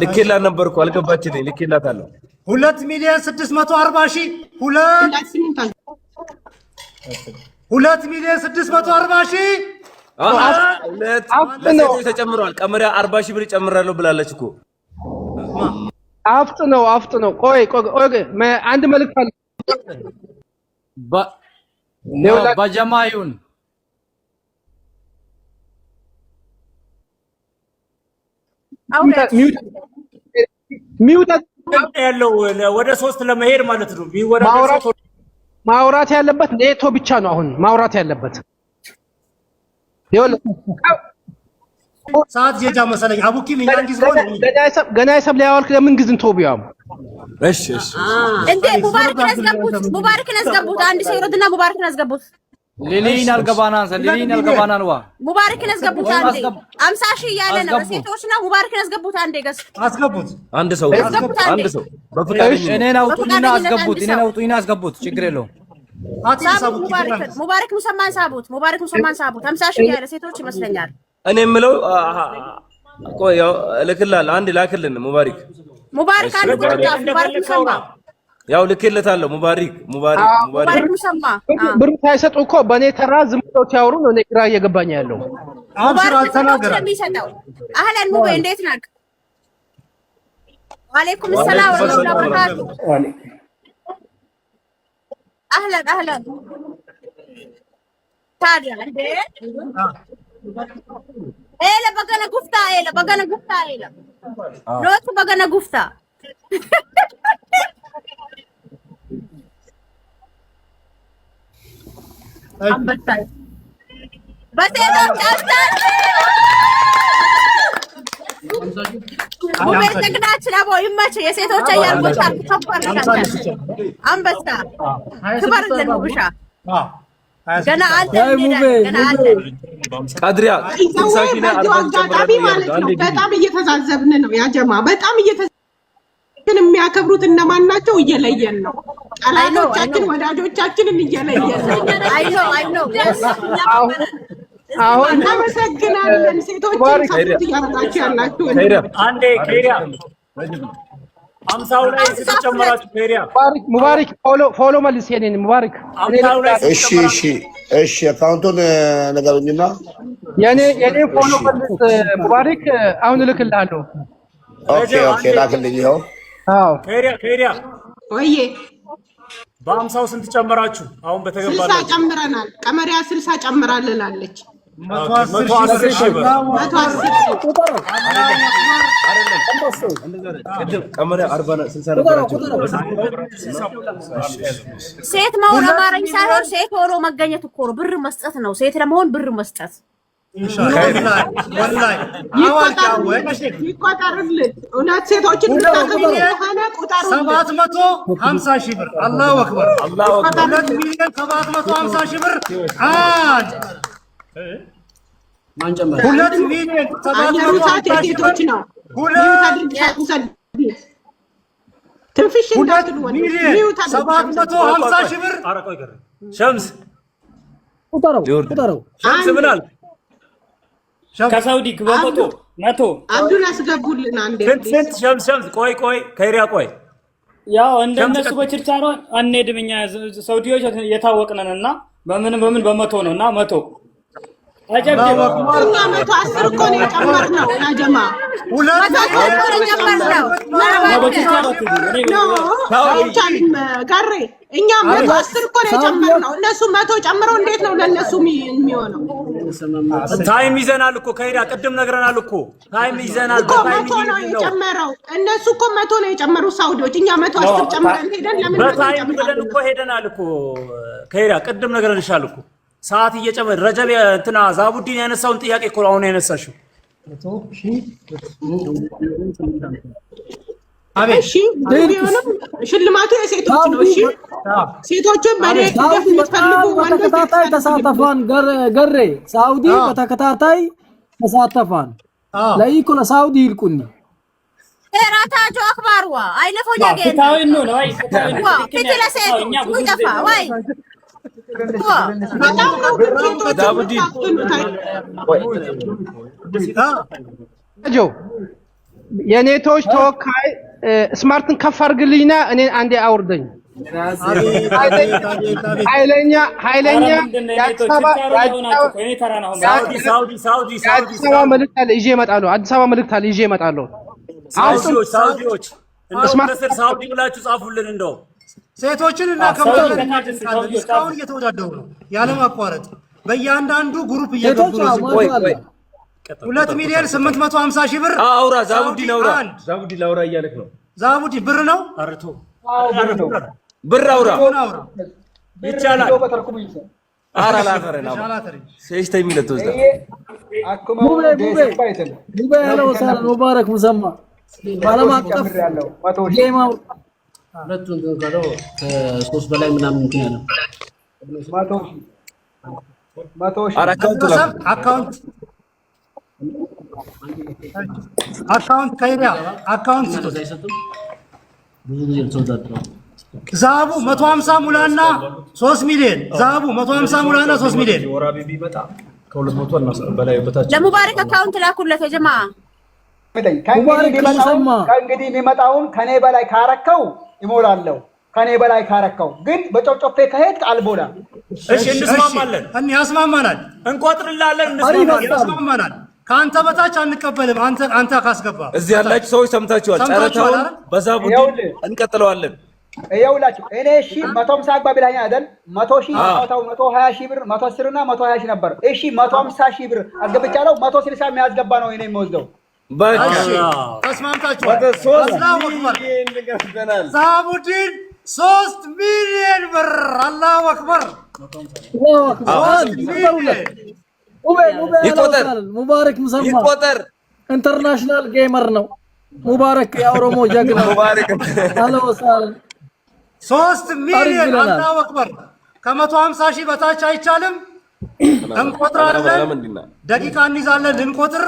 ልኬላት ነበርኩ አልገባችኝ። ልኬላታለሁ 2 ሚሊዮን 640 ሺህ ሁለት 2 ሚሊዮን 640 ሺህ ለሴቶች ተጨምሯል። ቀመሪያ 40 ሺህ ብር ጨምራለሁ ብላለች እኮ። አፍጥ ነው። ቆይ አንድ መልዕክት አለ። በጀማ ይሁን ሚውት ያለው ወደ 3 ለመሄድ ማለት ነው። ማውራት ያለበት ኔቶ ብቻ ነው። አሁን ማውራት ያለበት ሰዓት ጀጃ መሰለኝ። አቡኪም እኛን ጊዜ ነው ገና ሰብ ላይ ያዋልክ ለምን ግዝን ቶቢያም እሺ እንዴ ሙባረክን አስገቡት። አንድ ሰው ይሮድና ሙባረክን አስገቡት። ሊሊን አልገባናን ዋ ሙባረክን አስገቡት። አንዴ 50 ሺህ እያለ ነው ሴቶች ነው። ሙባረክን አስገቡት። አንዴ አስገቡት። አንድ ሰው በፍቃደኝ እኔን አውጡኝና አስገቡት። ችግር የለውም። ሙባረክ ሙሰማን ሳቡት። 50 ሺህ እያለ ሴቶች ይመስለኛል። እኔ የምለው ቆይ ያው እልክልሃለሁ። አንድ ላክልን ሙባረክ አንድ ሙባረክ ሙሰማ ያው ልክለታለሁ። ሙባረክ ሙሰማ ብር ሳይሰጡ እኮ በኔ ተራ ዝም ብለው ሲያወሩ ነው። እኔ ግራ እየገባኝ ያለው ሙባረክ የሚሰጠው አህለን ሙቤ እንዴት ነህ? ወአለይኩም ሰላም ወራህመቱላሂ ወበረካቱ። አህለን ታዲያ እንዴ ኤለ በገነ ጉፍታ ሎት በገነ ጉፍታ በሴቶች ሙቤት ደግናችን አቦ ይመች የሴቶች አያርጎታ አንበሳ ክበርልን ሙብሻ ገና አንተ ቀድሪያ አጋጣሚ ማለት ነው። በጣም እየተዛዘብን ነው ያጀማ። በጣም እየተዛዘብን የሚያከብሩት እነማን ናቸው እየለየን ነው። ጠላቶቻችን ወዳጆቻችንን እየለየን ነው። አይኖ አሁን እናመሰግናለን። ሴቶች እያደረጋችሁ ያላችሁ አንዴ ኬሪያ 50 ላይ ተጨመራችሁ። ኬሪያ ሙባረክ ፎሎ መልስ የኔን ሙባረክ። እሺ አካውንቱን ነገሩኝና የኔ ፎሎ መልስ ሙባረክ። አሁን እልክልሃለሁ። ኦኬ ላክልኝ። ይኸው ኬሪያ ወይዬ በ50 ስንት ጨመራችሁ? አሁን በተገባላችሁ 60 ጨምረናል። ቀመሪያ 60 ጨምራለላለች። 110 ሺህ ብር ቀመሪያ 40 60 ነበራችሁ። ሴት መሆን አማረኝ ሳይሆን ሴት ሆኖ መገኘት እኮ ነው። ብር መስጠት ነው። ሴት ለመሆን ብር መስጠት ይቆጠርልን። እውነት ሴቶችን ታከብሩ ከሆነ ቁጠሩ። 750 ሺህ ብር አላሁ አክበር። 2 ሚሊዮን 750 ሺህ ብር 2 ሚሊዮን 750 ሺህ ሴቶች ነው። ትንፍሽ እንዳትሉ 750 ሺህ ብር ሸምስ ሸምስ ብናል ከሳውዲ መቶ አብዱን አስገቡልን። አንዴ ስንት ሸምስ ቆይ ከሪያ ቆይ ያው እንደነሱ በችርቻሮ አንሄድም። እኛ ሳውዲዎች የታወቅነንና በምን በመቶ ነውና መቶ አጀብጀብ እኛ 110 እኮ ነው የጨመርነው። ያጀማ 110 እኛ 110 እኮ ነው የጨመርነው። እነሱ 100 ጨምረው እንዴት ነው ለነሱ የሚሆነው? ታይም ይዘናል እኮ ከሄዳ ቅድም ነግረናል እኮ ታይም ይዘናል። በታይም ነው የጨመረው። እነሱ እኮ 100 ነው የጨመሩት ሳውዲዎች። እኛ 110 ጨምረን ሄደን ለምን በታይም ብለን እኮ ሄደናል እኮ ከሄዳ ቅድም ነግረንሻል እኮ ሰዓት እየጨመረ ረጀብ እንትና ዛቡዲን ያነሳውን ጥያቄ እኮ አሁን ያነሳሽው። እሺ ቢሆንም ሽልማቱ የሴቶች ነው። እሺ ሴቶችን በደፍ የምትፈልጉ ወንዶች ተሳተፋን ገሬ ሳውዲ በተከታታይ ተሳተፋን ለይኩ ለሳውዲ ይልቁኒ ኤራታጆ አክባርዋ አይነፎኛ ገና ታው ነው ነው አይ ክትለ ሴት ሙጠፋ ወይ የኔቶች ተወካይ ስማርትን ከፍ አድርግልኝና እኔ አንዴ አውርደኝ። ኃይለኛ የአዲስ አበባ መልዕክት አለ ይዤ እመጣለሁ። አዲስ አበባ መልዕክት አለ ይዤ እመጣለሁ። ሳውዲዎች ሳውዲ ብላችሁ ጻፉልን። እንደው ሴቶችን እናከብራለን። እስካሁን እየተወዳደሩ ነው ያለማቋረጥ በእያንዳንዱ ግሩፕ እየገቡ ነው። 2,850,000 ብር አውራ ዛቡዲን አውራ ዛቡዲን አውራ እያለክ ነው። ዛቡዲ ብር ነው አርቶ ብር አውራ ይቻላል። አራ ላፈረና ሴስተ የሚለው ተወስዳ ሙቤ ያለው ሰላም ሙባረክ ሙሰማ ዓለም አቀፍ ጌማው ሁለቱን ከለው ከ3 በላይ ምናምን እንትን ያለው 100,000 አካውንት ከይሪያ አካውንት ብዙ ጊዜ ተወዳድረው ዛቡ 150 ሙላና 3 ሚሊዮን ዛቡ 150 ሙላና 3 ሚሊዮን ወራቢ ቢመጣ ከ200 እና በላይ በታች ለሙባረክ አካውንት ላኩለት የጀማ ከእንግዲህ የሚመጣውን ከኔ በላይ ካረከው ይሞላለሁ። ከኔ በላይ ካረከው ግን በጮጮፌ ከሄድ አልሞላም። እሺ እንስማማለን። ያስማማናል። እንቆጥርላለን። ያስማማናል። ከአንተ በታች አንቀበልም። አንተ ካስገባ እዚህ ያላችሁ ሰዎች ሰምታችኋል። ጨረታውን በዛቡዲ እንቀጥለዋለን። ይኸውላችሁ እኔ እሺ 150 አግባ ብላኝ አይደል? 100,000 120,000 ብር 110 እና 120,000 ነበር። እሺ 150,000 ብር አስገብቻለሁ። 160 የሚያስገባ ነው እኔ የምወስደው። በቃ ተስማምታችኋል። አላሁ አክበር ዛቡዲን 3 ሚሊዮን ብር አላሁ አክበር ይቆጠር። ሙባረክ ሙሰማ ይቆጠር። ኢንተርናሽናል ጌመር ነው ሙባረክ የኦሮሞ ጀግና ሙባረክ አላሁ ወሰለም 3 ሚሊዮን አላሁ አክበር። ከ150,000 በታች አይቻልም። እንቆጥራለን። ደቂቃ እንይዛለን ልንቆጥር።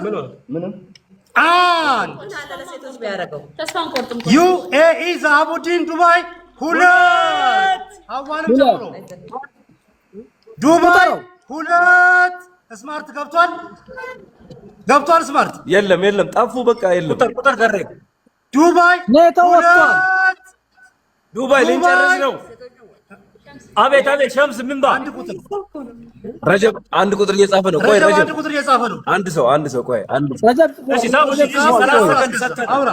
ዩኤኢ ዛቡዲን ዱባይ 2 አዋንም ጀምሮ ዱባይ 2 ስማርት ገብቷል ስማርት የለም ጠፉ። በቃ የለም ቁጥር ገሬ ዱባይ ዱባይ ልንጨርስ ነው። አቤት ሸምስ ምን ባ ረጀብ አንድ ቁጥር እየጻፈ ነው። ቆይ ረጀብ አንድ ቁጥር እየጻፈ ነው። አንድ ሰው ቆይ አንድ እሺ ሳቡዲ 30 ሰከንድ ሰጥተን አውራ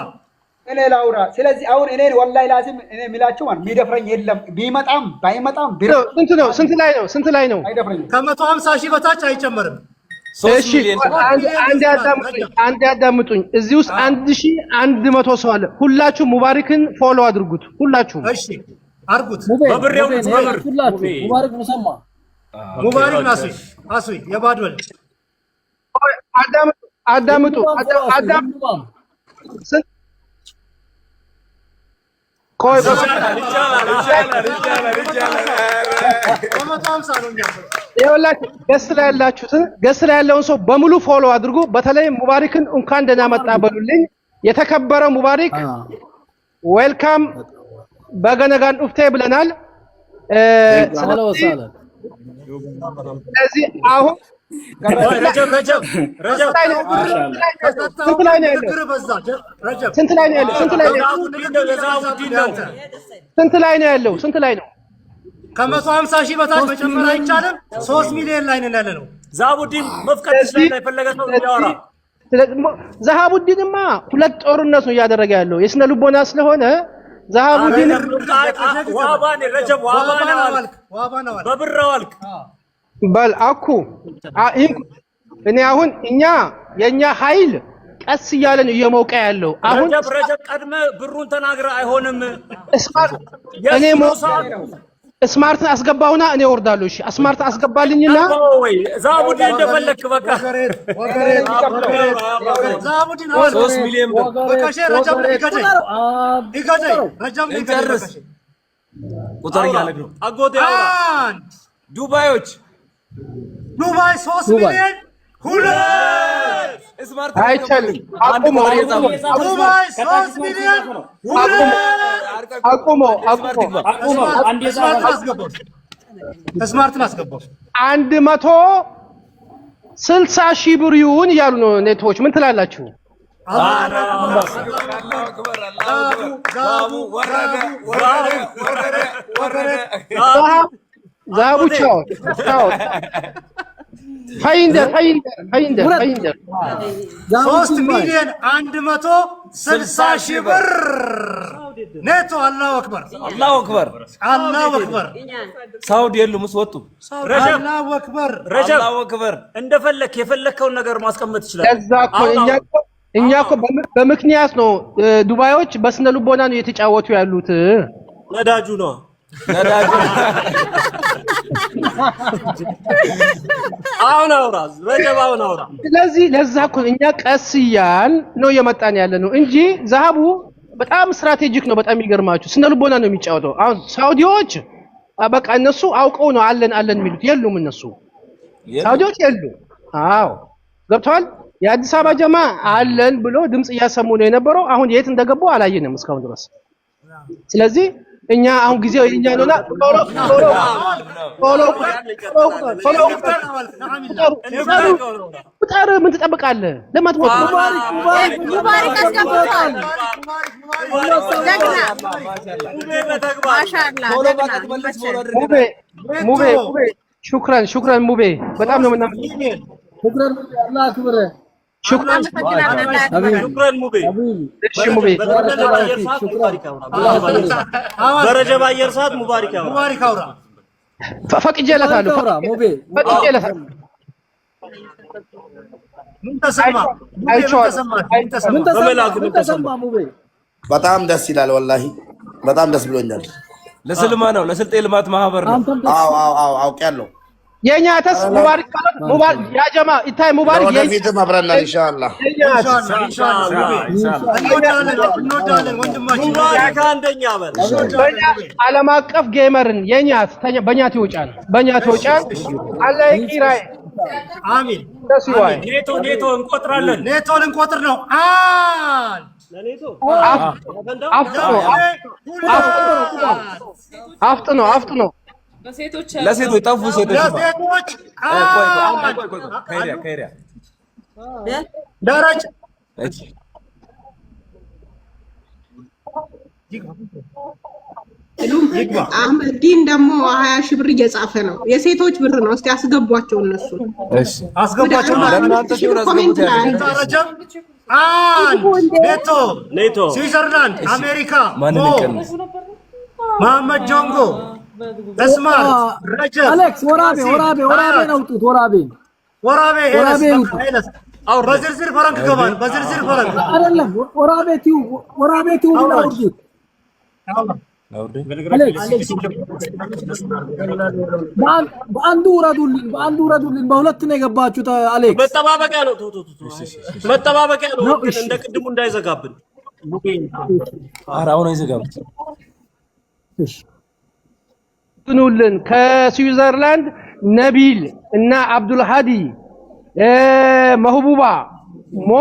እኔ ላውራ። ስለዚህ አሁን እኔን ወላሂ ላዚም እኔ የሚላችሁ ማለት የሚደፍረኝ የለም። ቢመጣም ባይመጣም ስንት ላይ ነው? አይደፍረኝም። ከ150,000 በታች አይጨመርም። እሺ አንድ ያዳምጡኝ። እዚህ ውስጥ 1100 ሰው አለ። ሁላችሁ ሙባረክን ፎሎ አድርጉት። ሁላችሁ እሺ አርጉት። በብሬው ሁላችሁ ሙባረክ ሙሰማ ሙባረክ አሱይ የባድወል አዳምጡ ቆይ ይኸውላችሁ ገስት ላይ ያለውን ሰው በሙሉ ፎሎ አድርጉ። በተለይ ሙባረክን እንኳን ደህና መጣ በሉልኝ። የተከበረ ሙባረክ ዌልካም በገነጋን ኡፍቴ ብለናል። ስለዚህ አሁን ረጀብ ስንት ላይ ነው? ከ150,000 በታች መጨመር አይቻልም። 3 ሚሊዮን ላይ ነን ያለነው። ዛቡዲን መፍቀድ ይችላል። የፈለገ ሰው ያወራ። ዛቡዲንማ ሁለት ጦርነት ነው እያደረገ ያለው የስነ ልቦና ስለሆነ ዛቡዲን ዋባኔ ረጀብ ዋባኔ በብር ዋልክ በል አኩ እኔ አሁን የኛ ኃይል ቀስ እያለን እየሞቀ ያለው አሁን ረጀብ ቀድመ ብሩን ተናግረ አይሆንም። እኔ ስማርትን አስገባውና እኔ ወርዳለሁ። እሺ ስማርት አስገባልኝና ዛቡዲን እንደፈለክ በቃ ዛቡዲን 3 ሚሊዮን በቃ ረጀብ ይገደይ ቁጥር እያለግ ነው። አጎቴ አውራ ዱባይ 3 ሚሊዮን 2 ስማርት አይቻልም። ዱባይ 3 ሚሊዮን 2 አቁሞ ስማርትን አስገባው 160,000 ብር ይሁን እያሉ ነው ኔቶች። ምን ትላላችሁ? ዛቡ ቻው ቻው ፋይንደር 3 ሚሊዮን 160 ሺህ ብር ኔቶ። አላሁ አክበር አላሁ አክበር አላሁ አክበር። ሳውዲ የሉም ወጡ። አላሁ አክበር አላሁ አክበር። እንደፈለክ የፈለከውን ነገር ማስቀመጥ ይችላል። ከዛ እኮ እኛ እኮ በምክንያት ነው ዱባዮች በስነ ልቦና ነው የተጫወቱ ያሉት። ነዳጁ ነው አሁን አውራ ረጀብ አሁን አውራ። ስለዚህ ለዛ እኮ እኛ ቀስ እያልን ነው የመጣን ያለ ነው እንጂ ዛሃቡ በጣም ስትራቴጂክ ነው። በጣም ይገርማችሁ ስነ ልቦና ነው የሚጫወተው። አሁን ሳውዲዎች በቃ እነሱ አውቀው ነው አለን የሚሉት። የሉም እነሱ ሳውዲዎች የሉም። አዎ ገብተዋል። የአዲስ አበባ ጀማ አለን ብሎ ድምጽ እያሰሙ ነው የነበረው። አሁን የት እንደገቡ አላየንም እስካሁን ድረስ። ስለዚህ እኛ አሁን ጊዜው የኛ ነውና ቁጥር ምን ትጠብቃለህ? ለማትሞት ሙባሪክ አስገብቷል። ሙቤ ሹክራን ሙቤ በጣም ነው የምናመሰግነው። ሹክራን ሙቤ እሺ ሙቤ በረጀብ አየር ሰዓት ሙባሪክ አውራ ፈቅጄለታለሁ ሙቤ ፈቅጄለታለሁ። ምን ተሰማ ሙቤ? በጣም ደስ ይላል። ወላሂ በጣም ደስ ብሎኛል። ለስልማ ነው ለስልጤ ልማት ማህበር ነው። አዎ አውቄያለሁ። የኛ ተስ ሙባሪክ ያ ጀማ ይታይ ሙባሪክ ወደፊትም አብረን ነን ኢንሻአላህ። ዓለም አቀፍ ጌመርን የኛት በእኛት ይወጫል አላህ ይቂራይ አሚን። ተስዋይ ኔቶ እንቆጥራለን። ኔቶን እንቆጥር ነው። አፍጥኖ ለሴቶች ጠፉ ሴቶች ከይሪያ ደረጃ አህመድ ዲን ደግሞ 20 ሺህ ብር እየጻፈ ነው። የሴቶች ብር ነው። እስቲ አስገቧቸው እነሱ። እሺ አስገቧቸው። ለእናንተ ሲሆን አስገቡት። ኔቶ ስዊዘርላንድ፣ አሜሪካ፣ መሐመድ ጆንጎ፣ እስማት፣ ረጀብ፣ አሌክስ ወራቤ ነውጡት ወራቤ በዝርዝር ፈረንክ ገባል። በዝርዝር ፈረንክ አይደለም ወራቤ ቲዩ አውርዱት። በአንዱ ውረዱልን። በሁለት ነው የገባችሁት። አሌክስ መጠባበቂያ ነው። መጠባበቂያ ነው። እንደ ቅድሙ እንዳይዘጋብን። አሁን አይዘጋብን። ትኑልን ከስዊዘርላንድ ነቢል እና አብዱልሃዲ መህቡባ ሞ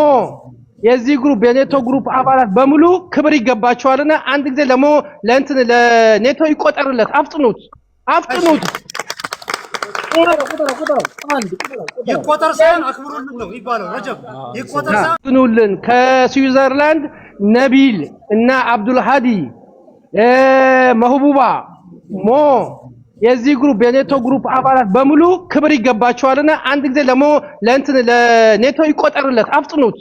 የዚህ ግሩፕ የኔቶ ግሩፕ አባላት በሙሉ ክብር ይገባቸዋልና አንድ ጊዜ ለእንትን ለኔቶ ይቆጠርለት። አፍጥኑት። ይቆጠር ሳይሆን አክብሩልን ነው የሚባለው። ረጀብ ይቆጠር ሳይሆን ትኑልን ከስዊዘርላንድ ነቢል እና አብዱልሃዲ መህቡባ ሞ የዚህ ግሩፕ የኔቶ ግሩፕ አባላት በሙሉ ክብር ይገባቸዋልና አንድ ጊዜ ለእንትን ለኔቶ ይቆጠርለት። አፍጥኑት።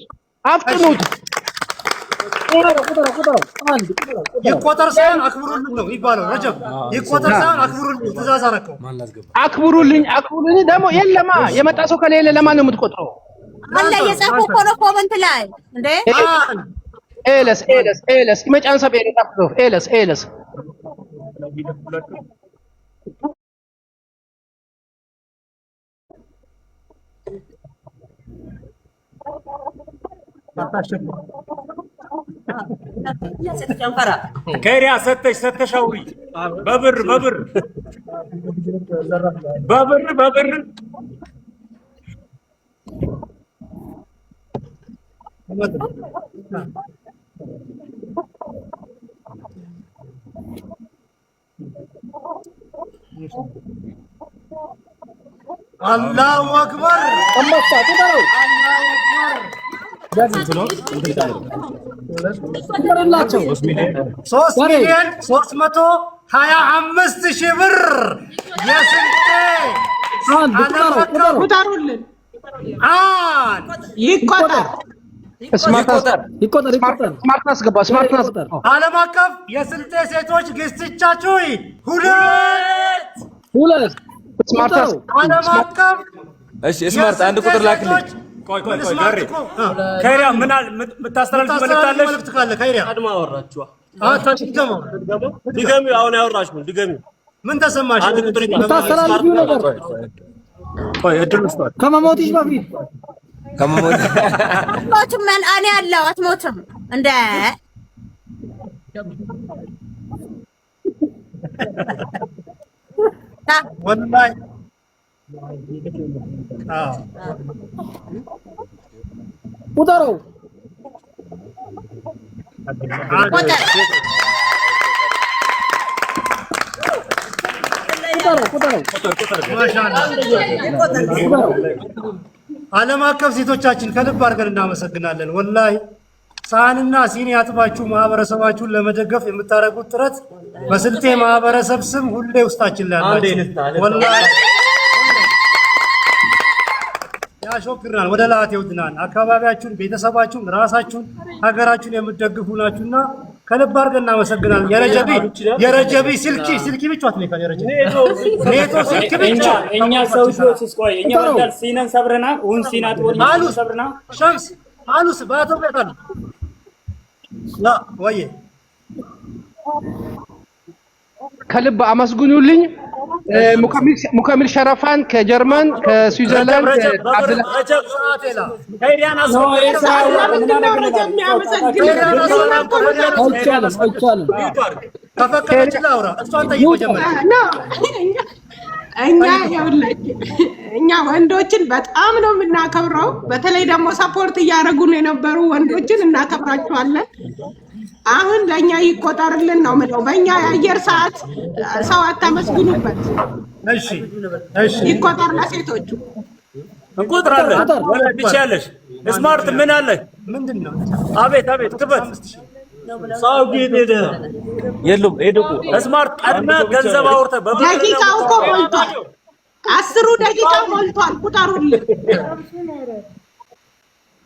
ይቆጠር ሳይሆን አክብሩልን ነው የሚባለው። ረጀብ ይቆጠር ሳይሆን አክብሩልን። ትእዛዝ አደረከው። አክብሩልኝ ደግሞ የለማ የመጣ ሰው ከሌለ ለማን ነው የምትቆጥረው? አለ የጻፉ እኮ ነው ኮመንት ላይ እንዴ ኤለስ መጫን ሰብ ኤለስ ከሪያ ሰተሽ አውሪ በብር አላሁ አክበር 3 ሚሊዮን 325,000 ብር የስልጤ ቁጠሩልን። ዓለም አቀፍ የስልጤ ሴቶች ግስትቻቹይ 2 ዓለም አቀፍ እሺ ስማርት አንድ ቁጥር ላክልኝ። ቆይ ጋሪ ከሪያ ምን የምታስተላልፍ መልእክት አለሽ? ከሪያ ቀድማ አወራችኋ። ድገሚ። አሁን ያወራችሁ ድገሚ። ምን ተሰማሽ? አንድ ቁጥር ታስተላልፊው ነገር ቆይ እድል መስጠት ከመሞትሽ በፊት ሞትም እኔ ያለው አትሞትም እንደ ወላሂ ቁጠረው ዓለም አቀፍ ሴቶቻችን ከልብ አድርገን እናመሰግናለን። ወላሂ ሳህንና ሲኒ ያጥባችሁ ማህበረሰባችሁን ለመደገፍ የምታደርጉት ጥረት በስልጤ ማህበረሰብ ስም ሁሌ ውስጣችን ላይ አላችሁ። ወላሂ ያሾክራል፣ ወደ ላት ይወድናል። አካባቢያችሁን፣ ቤተሰባችሁን፣ ራሳችሁን፣ ሀገራችሁን የምትደግፉ ናችሁና ከልብ አድርገን እናመሰግናለን። የረጀቢ ስልኪ ብቻ አትነካል። የረጀቢ ኔቶ ስልኪ ብቻ እኛ ሰውጆች እስቆይ እኛ ወዳል ሲነን ሰብረና ውን ሲናት ወዲህ ሰብረና ሸምስ አሉስ ባቶ በታል ላ ወይ ከልብ አመስግኑልኝ። ሙከሚል ሸረፋን ከጀርመን ከስዊዘርላንድ እኛ ወንዶችን በጣም ነው የምናከብረው። በተለይ ደግሞ ሰፖርት እያደረጉን የነበሩ ወንዶችን እናከብራቸዋለን። አሁን ለኛ ይቆጠርልን ነው የምለው። በእኛ የአየር ሰዓት ሰው አታመስግኑበት። እሺ ይቆጠር ለሴቶቹ እንቆጥራለን። ወለድ ይቻለሽ ስማርት ምን አለ? ምንድነው? አቤት ክበት ሳው ጌት ሄደ የሉም ሄደቁ ስማርት ቀድመ ገንዘብ አውርተ ደቂቃው እኮ ሞልቷል። 10 ደቂቃ ሞልቷል። ቁጠሩልን።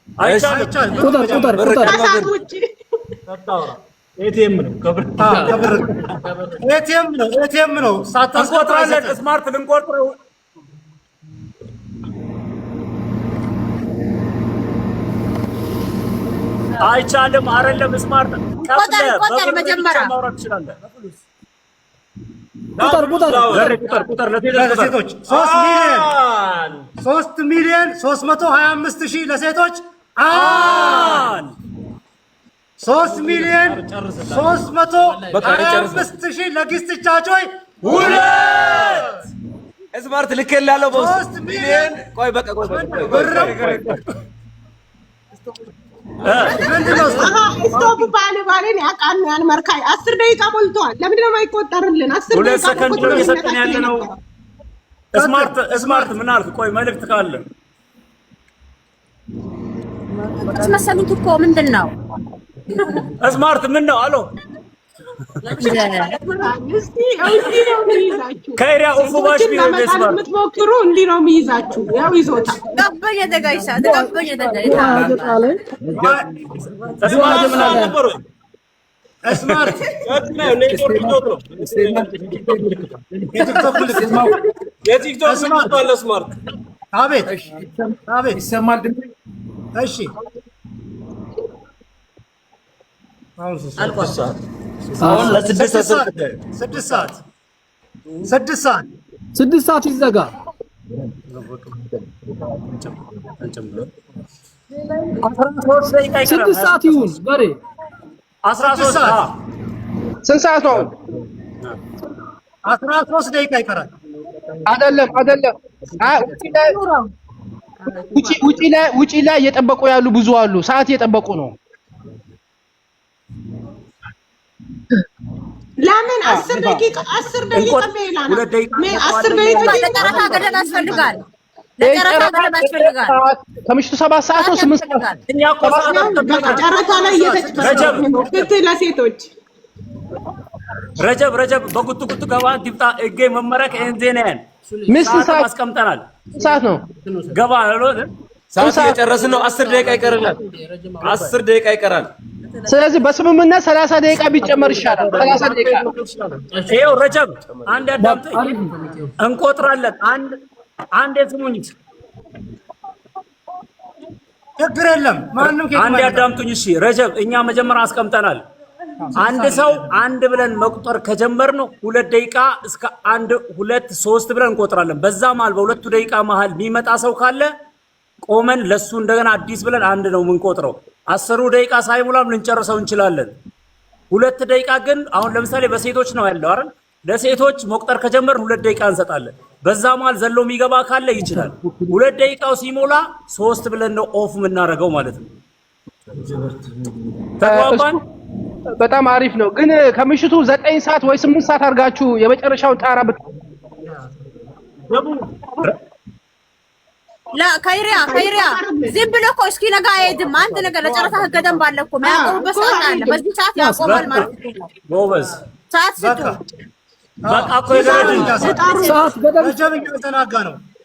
አይቻልም። ቁጥር ኤቲኤም ነው። ሳታስቆጥራለን ስማርት ልንቆጥረው አይቻልም። አይደለም ስማርት ቁጥር መጀመሪያ ቁጥር ለሴቶች 3 ሚሊዮን 325,000 ለሴቶች 3 ሚሊዮን 325,000 ለግስትቻቾይ 2 ስማርት ልኬልሃለሁ። 3 ሚሊዮን ቆይ በቃ ስቶፕ ባልን ያውቃል። ያን መርካይ 10 ደቂቃ ሞልቷል። ለምንድን ነው የማይቆጠርልን? 10 2 ሰከንድ ነው እየሰጠን ያለ ነው። ስማርት ምን አልክ? ቆይ መልዕክት ካለ አስመሰሉት እኮ ምንድን ነው? ስማርት ምን ነው? አሎ ከሪያ ኡፉባሽ ቢሆን ስማርት የምትሞክሩ እንዲህ ነው የሚይዛችሁ። ያው ይዞታል። ገበየ ደጋይሳ ገበየ ደጋይታ ስማርት ስማርት አቤት ይሰማል ድምፅ? እሺ አሁን ለስድስት ሰዓት ይዘጋ። 6 ሰዓት ይሁን በሬ 13 ሰዓት። ስንት ሰዓት ነው? 13 ደቂቃ ይቀራል። አይደለም ውጪ ላይ እየጠበቁ ያሉ ብዙ አሉ። ሰዓት እየጠበቁ ነው። ለምን 10 ደቂቃ ሜላ ነው 10 ደቂቃ ለጠራታ ገደል ያስፈልጋል። ከምሽቱ 7 ሰዓት ነው 8 ሰዓት እኛ እኮ ጨረታ ላይ እየተጫወቱ ነው። ለሴቶች ረጀብ በጉቱ ጉቱ ገባ ዲብጣ እጌ መመረቅ እንዜናን ምስት ሰዓት አስቀምጠናል። ሰዓት ነው ገባ አሎ ሰዓት እየጨረስን ነው። 10 ደቂቃ ይቀርናል። 10 ደቂቃ ይቀራል። ስለዚህ በስምምነት 30 ደቂቃ ቢጨመር ይሻላል። 30 ደቂቃ ይኸው ረጀብ አንድ አዳምጠኝ እንቆጥራለን። አንድ የስሙኝ ችግር የለም ማንንም አንድ ያዳምጡኝ። እሺ ረጀብ እኛ መጀመሪያ አስቀምጠናል። አንድ ሰው አንድ ብለን መቁጠር ከጀመርን 2 ደቂቃ እስከ 1 2 3 ብለን እንቆጥራለን። በዛ መሀል በሁለቱ ደቂቃ መሀል የሚመጣ ሰው ካለ ቆመን ለሱ እንደገና አዲስ ብለን አንድ ነው የምንቆጥረው። 10 ደቂቃ ሳይሞላም ልንጨርሰው እንችላለን። 2 ደቂቃ ግን አሁን ለምሳሌ በሴቶች ነው ያለው አይደል? ለሴቶች መቁጠር ከጀመርን 2 ደቂቃ እንሰጣለን። በዛ መሀል ዘሎ የሚገባ ካለ ይችላል። 2 ደቂቃው ሲሞላ 3 ብለን ነው ኦፍ የምናደርገው ማለት ነው። ተግባባን? በጣም አሪፍ ነው። ግን ከምሽቱ 9 ሰዓት ወይ 8 ሰዓት አድርጋችሁ የመጨረሻውን ጣራ ከይሪያ ዝም ብሎ እኮ እስኪ ነጋ አይሄድም። አንድ ነገር ለጨረታ ህገ ደንብ አለ እኮ የሚያቆሙበት ሰዓት አለ። በዚህ ሰዓት ያቆማል ማለት ነው። ጎበዝ ሰዓት ስጡ። በቃ እኮ የገረድን ሰዓት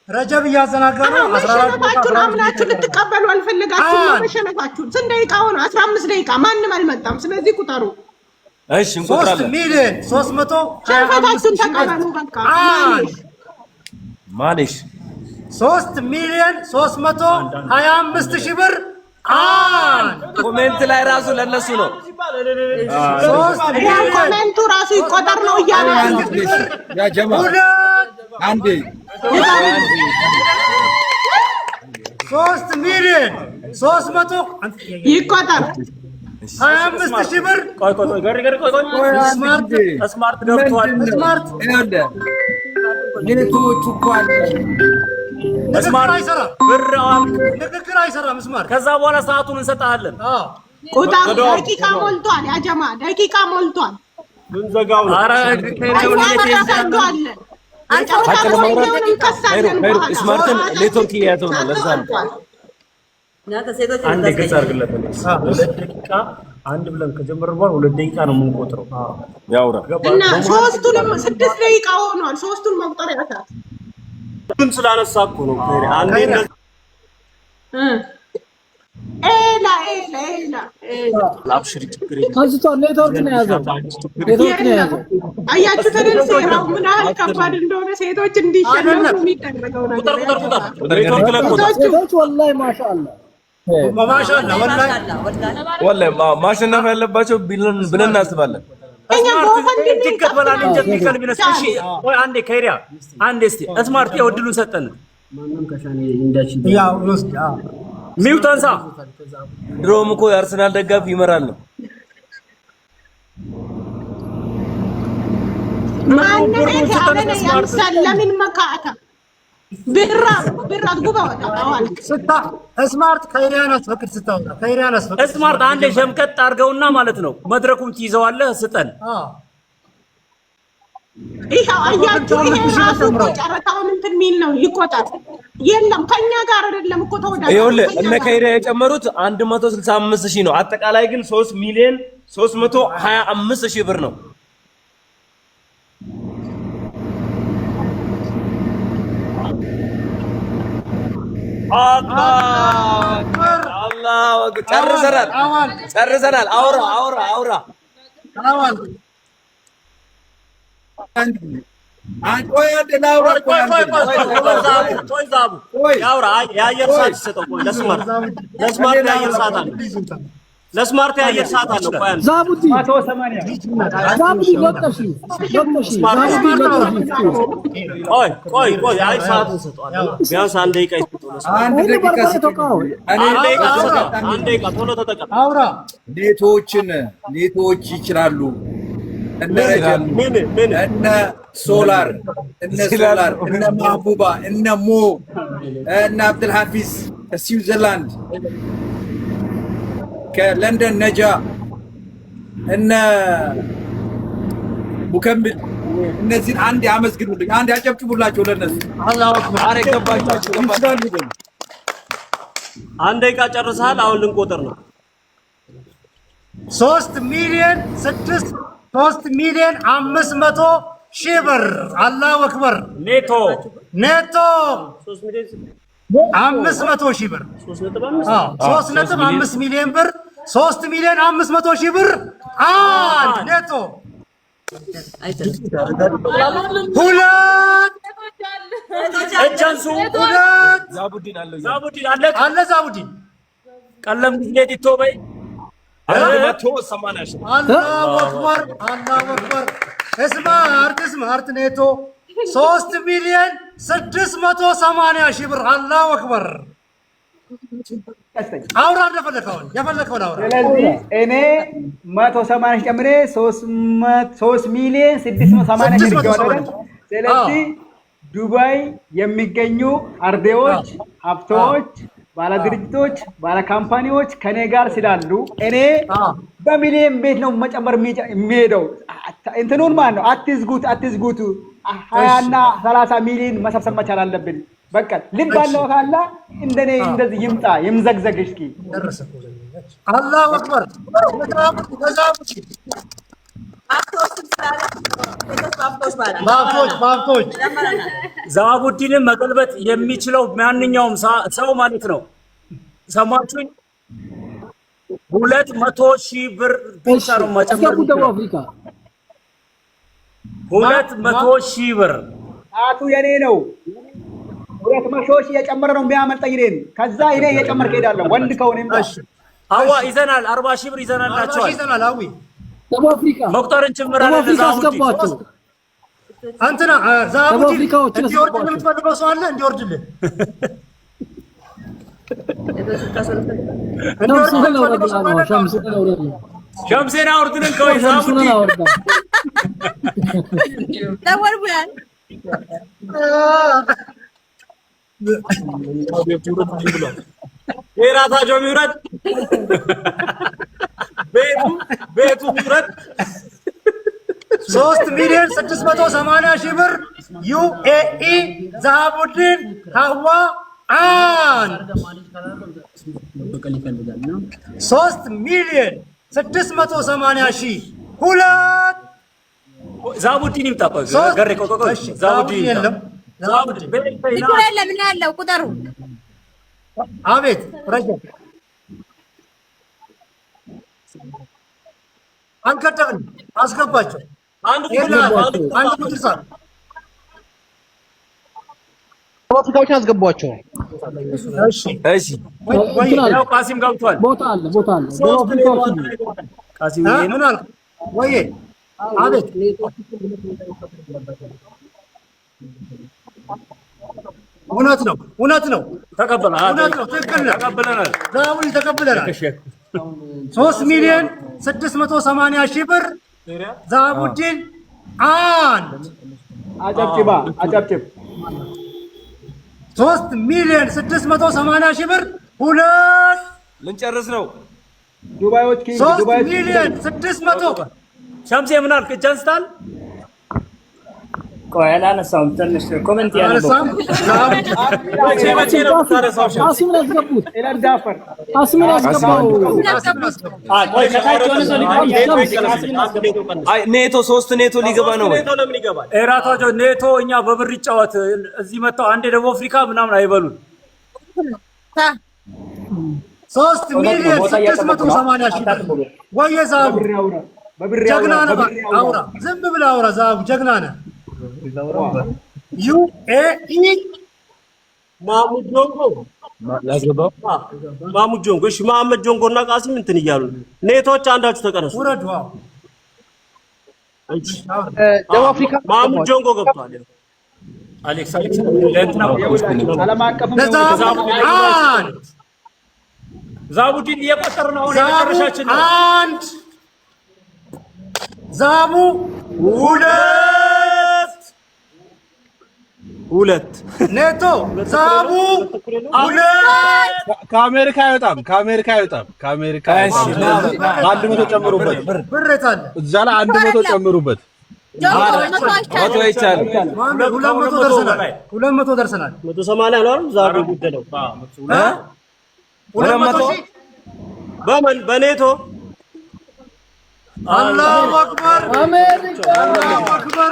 ረጀብ እያዘናጋ ነው። 14 አምናችሁ ልትቀበሉ አልፈልጋችሁም። መሸነፋችሁ ስንት ደቂቃ ሆነ? 15 ደቂቃ ማንም አልመጣም። ስለዚህ ቁጠሩ። እሺ እንቆጥራለን። 3 ሚሊዮን 300 ሸንፈታችሁን ተቀበሉ። በቃ ማለሽ 3 ሚሊዮን 325 ሺህ ብር ኮሜንት ላይ ራሱ ለነሱ ነው። ኮሜንቱ ራሱ ይቆጠር ነው እያለ ያ ጀማ አንዴ 3 ሚሊዮን 300 ይቆጠር 25 ሺህ ብር። ቆይ ስማርት ገብቷል። ስማርት ኔቶቹ እኮ አለ ስማርት አይሰራ ብር ንግግር አይሰራም። ስማርት ከዛ በኋላ ሰዓቱን እንሰጣለን። ቁጥር ደቂቃ ሞልቷል። ያ ጀማ ደቂቃ ሞልቷል። ምን ዘጋው ነው? ኧረ ስማርትን ኔትወርክ እየያዘው ነው። ለዛ ነው አንድ ገጽ አድርግለት። 2 ደቂቃ አንድ ብለን ከጀመርን በኋላ 2 ደቂቃ ነው የምንቆጥረው። ያውራ እና ሶስቱንም 6 ደቂቃ ሆኗል። ሶስቱን መቁጠር ያሳት ምን ስላነሳ እኮ ነው። አንዴ ኤላ አብሽሪ ችግር ኔትወርክ ነው ያዘው። አያችሁ ተደል ሴራው ምን ያህል ከባድ እንደሆነ ሴቶች እንዲሸነፉ የሚደረገው ነገር ሴቶች ወላሂ ማሻአላ ወላሂ ማሸነፍ ያለባቸው ብለን እናስባለን። አንዴ ከይሪያ አንዴ እስቲ ስማርት እድሉን ሰጠን። ሚውተንሳ ድሮም እኮ የአርሰናል ደጋፊ ይመራል ነው። ለምን መካታ ብራት ጉባ ስማርት ከይሪያናስ ፈቅድ ስታውጣ ከይሪያናስ ፈቅድ ስማርት አንዴ ሸምቀጥ አድርገውና ማለት ነው መድረኩን ትይዘዋለህ። ስጠን ይሄው አያችሁ። ይሄ ራሱ ጨረታውን እንትን የሚል ነው ይቆጣል። የለም ከኛ ጋር አይደለም እኮ ተወዳዳሪ። ይኸውልህ እነ ከይሪያ የጨመሩት 165 ሺህ ነው። አጠቃላይ ግን 3 ሚሊዮን 325 ሺህ ብር ነው። አላህ ጨርሰናል። አውራ ለስማርት የአየር ሰዓት አለው። ዛቡዲ ቆይ አይ ሰዓት እንሰጠዋለን። ቢያንስ 1 ደቂቃ ይሰጠው። አንድ ደቂቃ ቶሎ ተጠቀም። ኔቶች ይችላሉ። እነ ረጀብ እነ ሶላር እነ ማህቡባ እነ ሞ እነ አብዱልሐፊዝ ከስዊዘርላንድ ከለንደን ነጃ እነ ሙከምል እነዚህን አንድ ያመስግኑልኝ፣ አንድ ያጨብጭቡላቸው ለነዚህ። አላሁ አክበር። አረ ገባችሁ። አንድ ደቂቃ ጨርሰሃል። አሁን ልንቆጥር ነው። 3 ሚሊዮን 500,000 ብር። አላሁ አክበር። ኔቶ 500,000 ብር። 3.5 ሚሊዮን ብር። 3,500,000 ብር። አንድ ኔቶ ሁለት እጃንሱ ሁለት ዛቡዲን አለ ዛቡዲን ቀለም ጊዜት ይቶበይ አላሁ አክበር አላሁ አክበር። ስማርት ኔቶ 3,680,000 ብር። አላሁ አክበር። አውራ እንደፈለከውን የፈለከውን አውራ። ስለዚህ እኔ 180 ጨምሬ 3,680,000 ይገባል። ስለዚህ ዱባይ የሚገኙ አርዴዎች፣ ሀብቶች፣ ባለድርጅቶች፣ ባለካምፓኒዎች ከኔ ጋር ስላሉ እኔ በሚሊዮን ቤት ነው መጨመር የሚሄደው። እንትኑን ማለት ነው። አትዝጉት 20 እና 30 ሚሊዮን መሰብሰብ መቻል አለብን። በቃ ልብ አለው ካላ እንደኔ እንደዚህ ይምጣ ይምዘግዘግ። እስኪ አላሁ አክበር። ባፍቶች ዛቡዲንን መገልበጥ የሚችለው ማንኛውም ሰው ማለት ነው። ሰማችሁኝ? 200,000 ብር ብቻ ነው መጨመር። 200,000 ብር ሰዓቱ የኔ ነው። 200,000 እየጨመረ ነው የሚያመልጠኝ እኔን። ከዛ እኔ እየጨመርኩ እሄዳለሁ። ወንድ ከሆነ አዋ ይዘናል። 40,000 ብር ይዘናላችኋል። አዊ ደቡብ አፍሪካ መቅጠርን ጭምራለን። አስገባቸው። አንተና ዛቡዲን እንዲወርድ የምትፈልገው ሰው አለ? እንዲወርድልህ ሸምሴን አውርድልን። ከወይ ዛቡዲን ተወርቡያል። የራሳቸው ሚውረድ ቤቱ ሚውረድ 3,680,000 ብር ዩኤኢ ዛቡዲን ሀዋ አንድ 3,680,000 ሁለት ዛቡዲን ይምጣ። ገሬ ዛቡዲን የለም። ለምን ያለው ቁጠሩ። አቤት ረጀብ አንከተብን አስገባቸው። አንድ ቁጥር ሳል አፍሪካዎችን አስገቧቸው። እሺ ያው ቃሲም ገብቷል። ቦታ አለ። ደቡብ አፍሪካዎች ቃሲም ምን አልክ? ወይዬ አቤት እውነት ነው። ተቀበለናል። ዛቡዲ ተቀብለናል። 3,680,000 ብር ዛቡዲን አንድ አጨብጭብ 3,680,000 ብር ሁለት ልንጨርስ ነው። ዱባዮች 3,600,000 ሸምሴ ምን አልክ? እጅ አንስታል። ቆይ አላነሳውም። ትንሽ ኮሜንት ያለው መቼ ነው ታረሳው? ቃሲምን አስገቡት። ኤላዳፈር ቃሲምን አስገባው። ቆይ ከታች ሆነ ሰው አይ ኔቶ 3 ኔቶ ሊገባ ነው ወይ? ኔቶ ለምን ይገባል? ኤራታቸው ኔቶ እኛ በብር ይጫወት። እዚህ መጣው አንዴ ደቡብ አፍሪካ ምናምን አይበሉን። 3,680,000 ብር ወየ ዛቡ ጀግና ነህ። አውራ ዝም ብለህ አውራ። ዛቡ ጀግና ነህ። ዩኤኢ ማሙድ ጆንጎ ያስገባው ማሙድ ጆንጎ። እሺ መሐመድ ጆንጎ እና ቃሲም እንትን እያሉ ኔቶች አንዳችሁ ተቀነሱ። ውረዱ። ደቡብ አፍሪካ ማሙድ ጆንጎ ገብቷል። አሌክስ ዛቡዲን እየቆጠር ነው። አሁን የመጨረሻችን ነው። አንድ ዛቡ ሁለት ኔቶ ዛቡ ሁለት። ከአሜሪካ አይወጣም። 100 ጨምሩበት። ብር የት አለ? እዛ ላይ 100 ጨምሩበት። መቶ አይቻልም። 200 ደርሰናል። 180 ነው ዛሬ ጉደለው 200 በምን በኔቶ አላሁ አክበር አሜሪካ አላሁ አክበር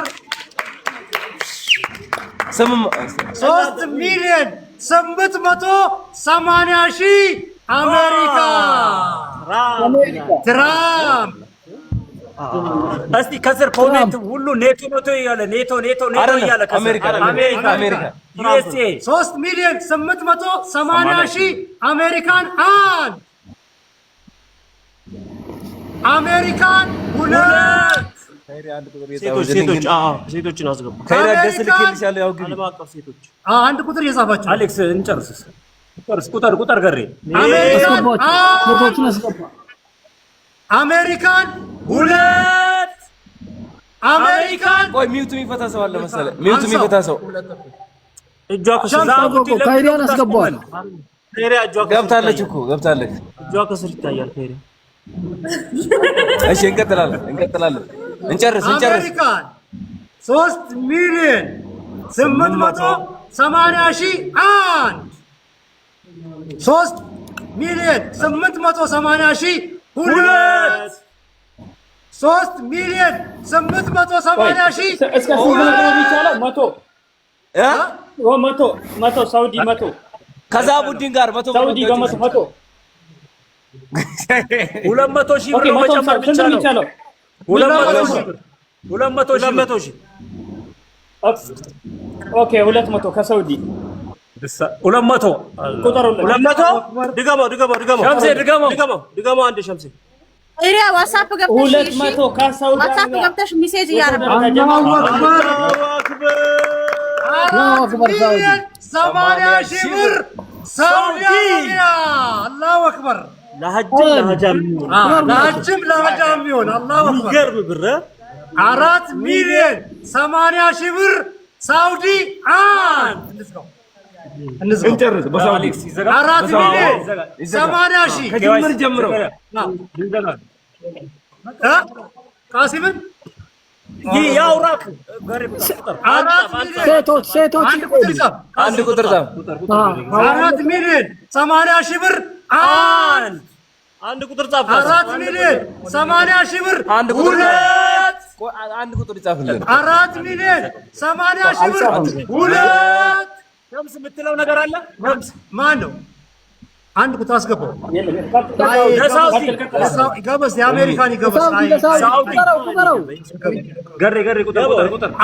3 ሚሊዮን 880 ሺህ አሜሪካ ትራምፕ እስቲ ከስር ኮሜንት ሁሉ ኔቶ እያለ ኔቶ እያለ አሜሪካ ዩኤስኤ 3 ሚሊዮን 880 ሺህ አሜሪካን አንድ አሜሪካን ሁለት ሴቶችን አስገቡ። ዓለም አቀፍ ሴቶች አንድ ቁጥር እየጻፋችሁ አሌክስ እንጨርስ። ቁጥር ገሬ ሴቶችን አስገባ። አሜሪካን ሁለት አሜሪካን ቆይ ሚውት የሚፈታ ሰው አለ መሰለህ። ሚውት የሚፈታ ሰው እጇ ካይሪያን አስገባዋል። ገብታለች እኮ ገብታለች። እጇ ከስር ይታያል። ካይሪያ እሺ እንቀጥላለን። እንጨርስ። አሜሪካን 3 ሚሊዮን 880 ሺህ አንድ 3 ሚሊዮን 880 ሺህ ሁለት 3 ሚሊዮን 880 ሺህ እስከ ይቻላል። መቶ ሳውዲ 100 ከዛ ቡድን ጋር 100 ሳውዲ በ100 200 ሺህ ብር መጨመር ብቻ ነው። 200 ሺህ ኦኬ 200 ከሳውዲ 200 ቁጥሩ 200 ድገመው ሸምሴ ድገመው አንድ ሸምሴ ኤሪያ ዋትስአፕ ገብተሽ 200 ከሳውዲ ዋትስአፕ ገብተሽ ሜሴጅ እያደረግሽ አላሁ አክበር 80 ሺህ ብር ሳውዲ አረቢያ አላሁ አክበር ለሐጅም ለሐጃም ይሆን አላሁ አክበር ይገርም ብር 4 ሚሊዮን 80 ሺህ ብር ሳውዲ አንድ እንጨርስ። በሳውዲ 4 ሚሊዮን 80 ሺህ ከጅምር ጀምረው ቃሲምን ያውራክ ሴቶች አንድ ቁጥር ጻፍ። 4 ሚሊዮን 80 ሺህ ብር አንድ ቁጥር ጻፍ። 4 ሚሊዮን 80 ሺህ ብር ሁለት አንድ ቁጥር ጻፍልን። 4 ሚሊዮን 80 ሺህ ብር ሁለት ሸምስ የምትለው ነገር አለ። ማን ነው? አንድ ቁጥር አስገባው። ገበስ የአሜሪካን ይገበስ ገሬ ቁጥር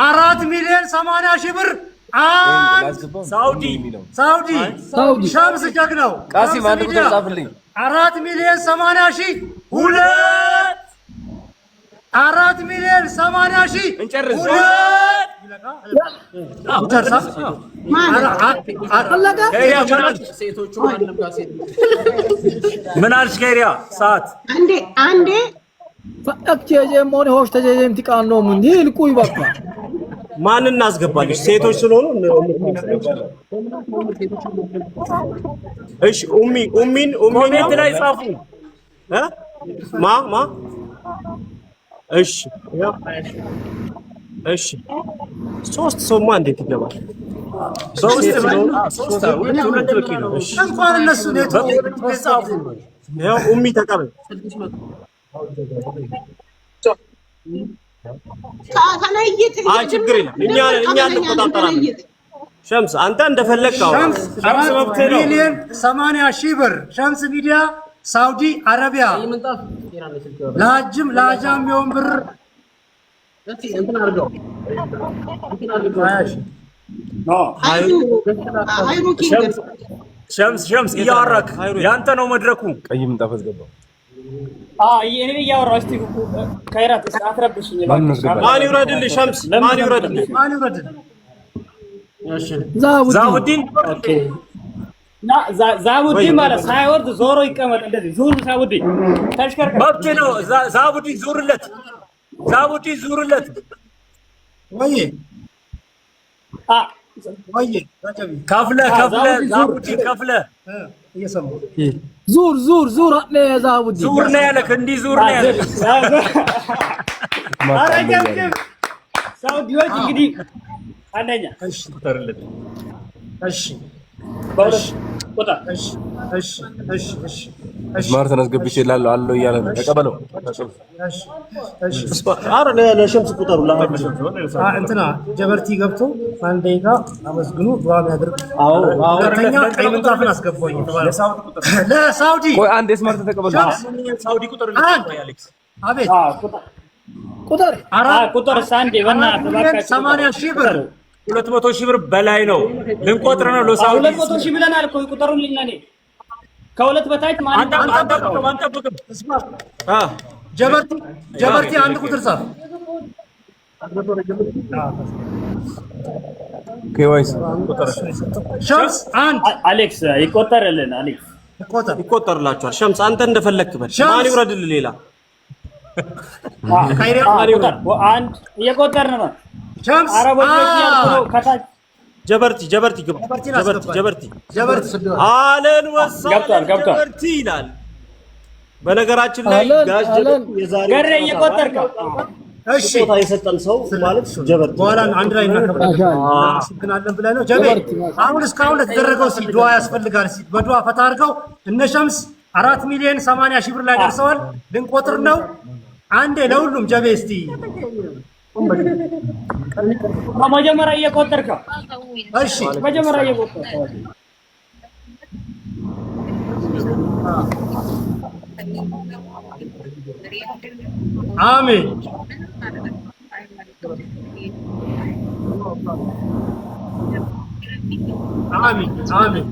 4 ሚሊዮን 80 ሺህ ብር አንድ ሳውዲ ሸምስ ጀግናው ቃሲም አንድ ቁጥር ጻፍልኝ። 4 ሚሊዮን 80 ሺህ ሁለት 4 ሚሊዮን 80 ሺህ እንጨርስ። ምን አልሽ ካይሪያ? ሰዓት አንዴ ፈቀክ ጀጀሞን ሆሽ ተጀጀም ትቃን ነው ምን ይልቁ ይበቃ። ማን እናስገባልሽ? ሴቶች ስለሆኑ እሺ ኡሚን ኮሜንት ላይ ጻፉ። ማ እሺ 3 ሰውማ እንዴት ይገባል? 3 ሁለት በቂ ነው። እሺ እንኳን እነሱ ጻፉ። ያው ኡሚ ተቀበል። ችግር የለም። እኛ እንቆጣጠራለን። ሸምስ አንተ እንደፈለግከው ሸምስ 4 ሚሊዮን 80 ሺህ ብር ሸምስ ሚዲያ ሳውዲ አረቢያ ለሐጅም ለሐጃም የሚሆን ብር ሸምስ እያወራክ ያንተ ነው መድረኩ። ቀይ ምንጣፍ አስገባው። እኔ እያወራሁ እስኪ ካይራት አትረብሽኝ። ማን ይውረድልህ? ሸምስ ማን ይውረድልህ? ዛውዲን ዛቡዲን ማለት ሳይወርድ ዞሮ ይቀመጥ። እንደዚህ ዙር ዛቡዲን ተሽከርከር መብት ነው። ዛቡዲን ዙርለት። ወይ ከፍለ ዛቡዲን ከፍለ ዙር አለ ዛቡዲን ዙር ነው ያለክ። እንዲህ ዙር ነው ያለክ። ሳውዲዎች እንግዲህ አንደኛ እሺ ተርልት እሺ ቁጥር እሺ ማርተን አስገብቼ እላለሁ አለው እያለ ነው። ተቀበለው። አረ ለሸምስ ቁጠሩ እንትና ጀበርቲ ገብቶ አንድ ደቂቃ አመስግኑ ዱዓ ያድርግ። ሁለተኛ ቀይ ምንጣፍን አስገባኝ ለሳውዲ ቆይ አንድ ስማርት ተቀበሉ። ሳውዲ ቁጥር አሌክስ አቤት ቁጥር ሳንዴ በና 80 ሺህ ብር 200 ሺህ ብር በላይ ነው ልንቆጥር ነው። ለሳውዲ 200 ሺህ ብለናል እኮ ቁጥሩን ልናኔ ከሁለት በታች ማለት አንጠብቅም። ጀበርቲ አንድ ቁጥር ጻፍ። ከወይስ ሸምስ አንድ አሌክስ ይቆጠርልን። አሌክስ ይቆጠርላችኋል። ሸምስ አንተ እንደፈለክ በል። ማን ይውረድልህ ሌላ አንድ እየቆጠርን ነው። ሸምስ አረቦች ያልኩ ከታች ጀበርቲ ግባ። ጀበርቲ አለን ወሰለም ጀበርቲ ይላል። በነገራችን ላይ ጋሽ ጀበርቲ የዛሬ ገሬ እየቆጠርከው እሺ የሰጠን ሰው ማለት ጀበርቲ በኋላ አንድ ላይ እናከብራለን ብለህ ነው ጀበ። አሁን እስካሁን ለተደረገው ዱዓ ያስፈልጋል። በዱዓ ፈታ አድርገው እነ ሸምስ 4 ሚሊዮን 80 ሺህ ብር ላይ ደርሰዋል። ልንቆጥር ነው። አንዴ ለሁሉም ጀበ እስቲ መጀመሪያ እየቆጠርከው እሺ መጀመሪያ እየቆጠርከው አሜን አሜን አሜን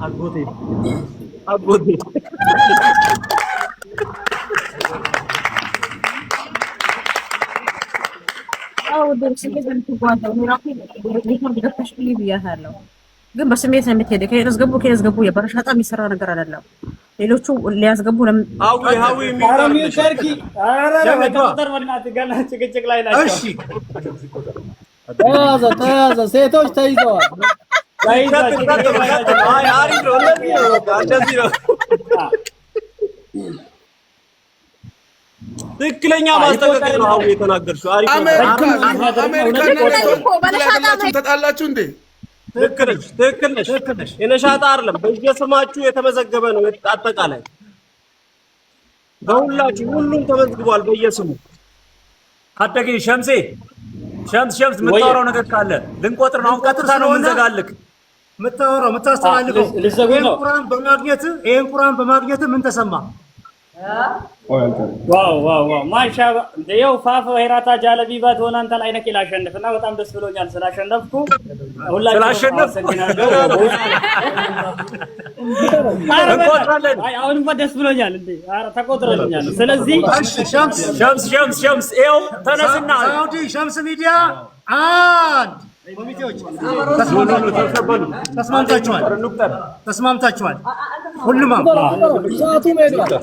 አጎቴ ግን በስሜት ነው የምትሄደው። ከያስገቡ የበረሻጣ የሚሰራ ነገር አይደለም። ሌሎቹ ሊያስገቡ ተያዘ። ሴቶች ተይዘዋል። ትክክለኛ ማስጠንቀቂያ ነው አሁን የተናገርሽው። አሜሪካን ተጣላችሁ እንዴ? ትክክል ነሽ። የነሻጣ አይደለም፣ በየስማችሁ የተመዘገበ ነው። አጠቃላይ በሁላችሁ ሁሉም ተመዝግቧል በየስሙ። አደገ ሸምስ የምታወራው ነገር ካለ ልንቆጥር ነው። አሁን ቀጥታ ነው የምንዘጋልክ። የምታወራው የምታስተላልፈው ይሄን ቁርአን በማግኘት ምን ተሰማ? ዋው ማሻአላ እንደው ፋፋ ሄራታ ጃለቢ ባት ሆነ አንተ ላይ ነክ ላሸንፍና በጣም ደስ ብሎኛል ስላሸነፍኩ። ሁላችሁም አይ አሁንማ ደስ ብሎኛል እንዴ! ኧረ ተቆጥረኛል። ስለዚህ ሸምስ ይኸው ተነስና ሳውዲ ሸምስ ሚዲያ አንድ ኮሚቴዎች ተስማምታችኋል። ሁሉም ሰዓቱ ሄዷል።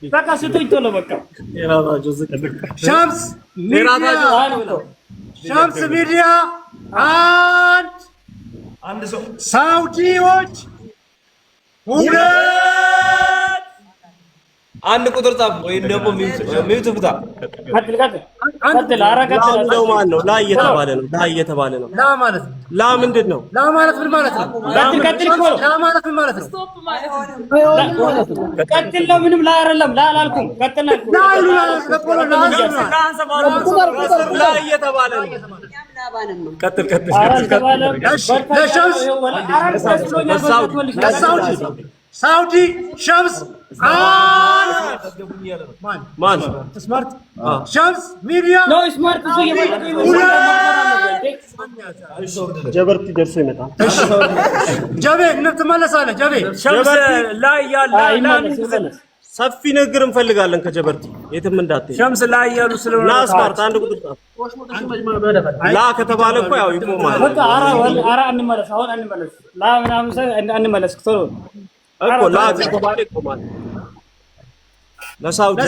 በቃ ስጡኝ ቶሎ በቃ ሸምስ ሚዲያ አንድ ሳውዲዎች ሁለት አንድ ቁጥር ጻፍ ወይ ደግሞ ሚውት ፍታ። ቀጥል። ማን ነው? ላይ እየተባለ ነው። ላ ማለት ነው። ላ ምንድን ነው? ላ ማለት ምን ማለት ነው? ቀጥል እኮ ላ ማለት ምን ማለት ነው? ቀጥል ነው። ምንም ላ አይደለም። ላ አላልኩም። ቀጥል ነው። ላ እየተባለ ነው። ቀጥል። ሳውዲ ሸምስ ማን ስማርት ሸምስ ሚዲያ ነው። ስማርት ጀበርቲ ደርሶ ይመጣል። ጀቤ ትመለሳለህ። ጀቤ ሸምስ ላይ ያለ ሰፊ ንግግር እንፈልጋለን ከጀበርቲ የትም እንዳትሄድ። ሸምስ ላይ ያሉ ስለሆነ ና ስማርት አንድ ቁጥር ጻፍ። ላ ከተባለ እኮ ያው ይቆማል። በቃ አራ እንመለስ። አሁን እንመለስ። ላ ምናምን እንመለስ ቶሎ እኮ ላ ከተባለ ይቆማል። ለሳውዲ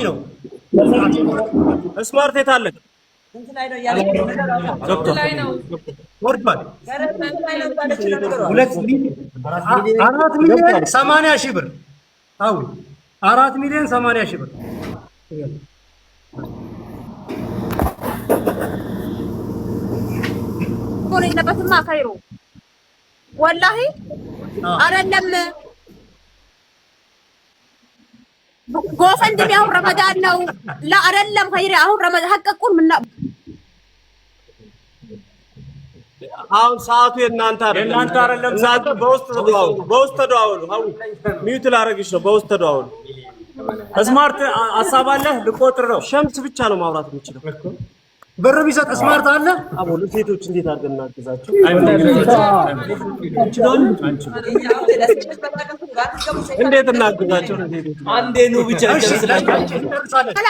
ነው። ስማርት የት አለ? ወርዷል። 4 ሚሊዮን 80 ሺህ ብር። አዎ 4 ሚሊዮን 80 ሺህ ብር ሆነ የለበትማ ካይሮ ወላሂ አይደለም። ጎፈንድሚ አሁን ረመዳን ነው። ላ አይደለም ኸይሪ አሁን ረመዳን ሐቀቁን ምን አሁን ሰዓቱ የእናንተ አይደለም። ሰዓቱ በውስጥ ተደዋወሉ። ሚዩት ላደርግሽ ነው። በውስጥ ተደዋወሉ። ስማርት ሀሳብ አለ ልቆጥር ነው። ሸምስ ብቻ ነው ማውራት የሚችለው። ብር ቢሰጥ ስማርት አለ። አቦ ለሴቶች እንዴት አድርገን እናግዛቸው? እንዴት እናግዛቸው? አንዴ ነው ብቻ ይደርስላችሁ።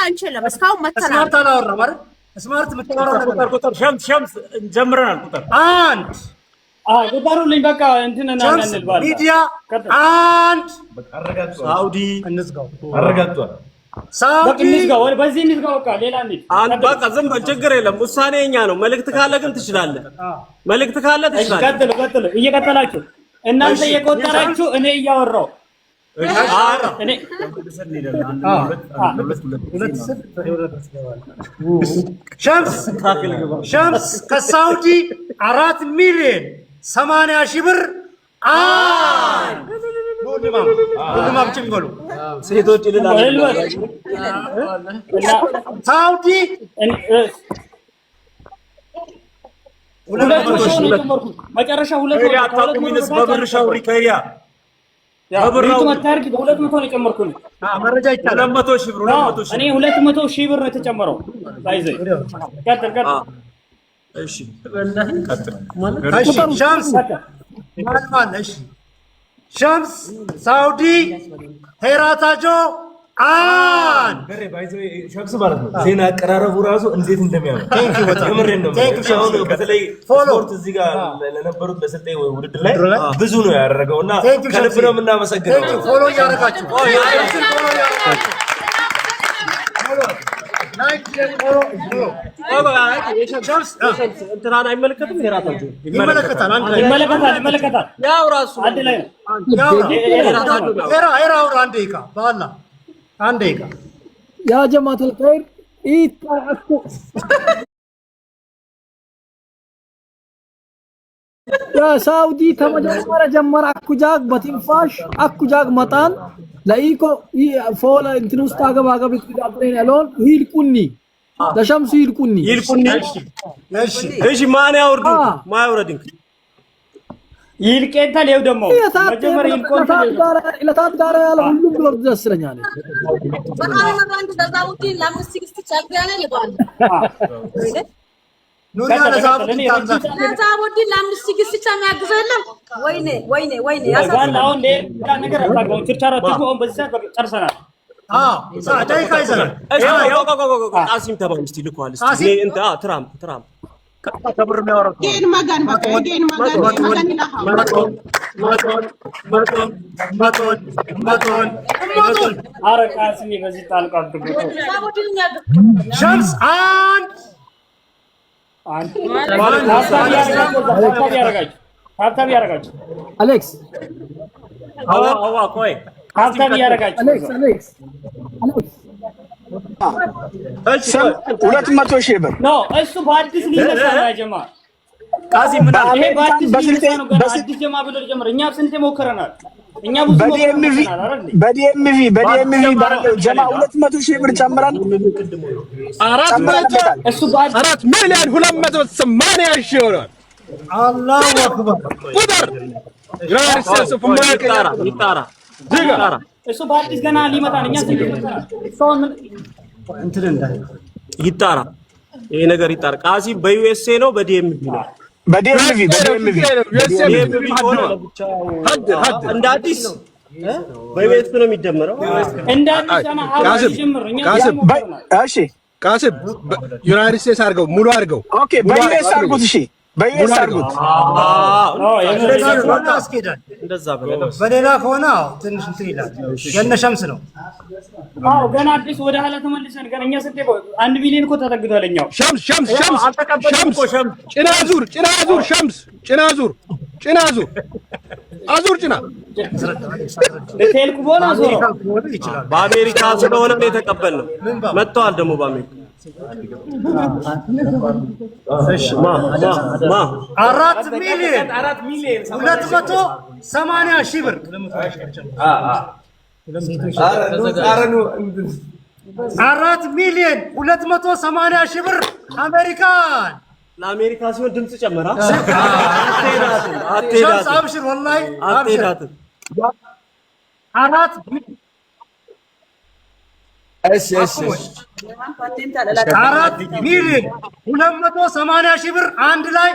አንችልም። እስካሁን መተናል። ስማርት አላወራም አይደል? ስማርት ቁጥር ሸምስ ጀምረናል። ቁጥር አንድ ቁጠሩልኝ። በቃ እንትን እናንልባል ሚዲያ አንድ ሳውዲ እንዝጋው። አረጋግጧል። ሳውዲ እንዝጋው። በዚህ እንዝጋው። በቃ ሌላ እንዴ አንድ በቃ ዝም በል ችግር የለም። ውሳኔ የኛ ነው። መልእክት ካለ ግን ትችላለህ። መልእክት ካለ ትችላለህ። ቀጥሉ። እየቀጠላችሁ እናንተ እየቆጠራችሁ እኔ እያወራሁ ሸምስ ከሳውዲ 4 ሚሊዮን 80 ሺህ ብር ሴቶች ሳውዲ መጨረሻ 200 በብር ሻውሪ ከሪያ በብራው መታርክ በ200 ነው የጨመርኩኝ። መረጃ ይቻላል። 200 ሺህ ብር እኔ 200 ሺህ ብር ነው የተጨመረው። ባይዘይ ቀጥል። እሺ ወላሂ ቀጥል። ሸምስ ሳውዲ ሄራታጆ ሸምስ ማለት ነው። ዜና አቀራረቡ ራሱ እንዴት እንደሚያምር በተለይ ስፖርት እዚህ ጋር ለነበሩት ለስልጤ ውድድር ላይ ብዙ ነው ያደረገው እና ከልብ ነው የምናመሰግነው። ፎሎ እያደረጋችሁ እንትናን አይመለከትም። ሄራታቸው ይመለከታል። ያው ራሱ አንድ ላይ ነው። አንድ ደቂቃ በኋላ አንድ ደቂቃ ያ ጀማዓተል ኸይር ኢታአኩ ያ ሳውዲ ተመጀመረ ጀመረ አኩጃግ በትንፋሽ አኩጃግ መጣን ለኢኮ ፎላ እንትን ውስጥ አገባገብ ይጥቃጥሬን ያለውን ይልቁኒ ለሸምሱ ይልቁኒ እሺ ማን ያወርዱ ማያወርድን ይልቀታል። ይኸው ደግሞ መጀመሪያ ይልቆታል። ለታት ጋር ያለ ሁሉም ቢወርድ ደስ ይለኛል። ሸምስ ሀብታም ያረጋችሁ አሌክስ ቆይ ሀብታም ያረጋችሁ አሌክስ 200 ሺህ ብር ነው እሱ በአዲስ ሊነሳ ነው ጀማ ቃሲ ምን አለ ይሄ በአዲስ ሊነሳ ነው ገና አዲስ ጀማ ብሎ ጀመረ። እኛ ስንት ሞከረናል። እኛ ብዙ በዲኤምቪ ጀማ 200 ሺህ ብር ጨምረን 4 ሚሊዮን 280 ሺህ ብር አላሁ አክበር ቁጥር ይጣራ እሱ በአዲስ ገና ሊመጣ ነው። እኛ ስንት ሰውን እንትን እንዳይ ይጣራ ይሄ ነገር ይጣራ። ቃሲም በዩኤስኤ ነው በዲኤምቪ ነው በዲኤምቪ ሆነ እንደ አዲስ በዩኤስ ነው የሚደመረው። እንደ አዲስ ጀማ አውራ ጀምር። እኛ እሺ ቃሲም ዩናይትድ ስቴትስ አድርገው ሙሉ አድርገው ኦኬ በዩኤስ አድርጉት። እሺ በየሰርጉት በሌላ ከሆነ ትንሽ እንትን ይላል። የእነ ሸምስ ነው። አዎ ገና አዲስ ወደ ኋላ ተመልሰን ገና እኛ ስንት 1 ሚሊዮን እኮ ተጠግቷል። እኛው ሸምስ ጭናዙር ሸምስ ጭናዙር አዙር ጭና ለቴልኩ ቦና ዞሮ በአሜሪካ ስለሆነ ነው የተቀበልነው። መጥተዋል ደግሞ በአሜሪካ ማ 4 ሚሊዮን 280 ሺህ ብር 4 ሚሊዮን 280 ሺህ ብር አሜሪካን ለአሜሪካ ሲሆን ድምጽ ጨመራ። አብሽር ወላሂ አብሽር 4 ሚሊዮን 280 ሺህ ብር አንድ ላይ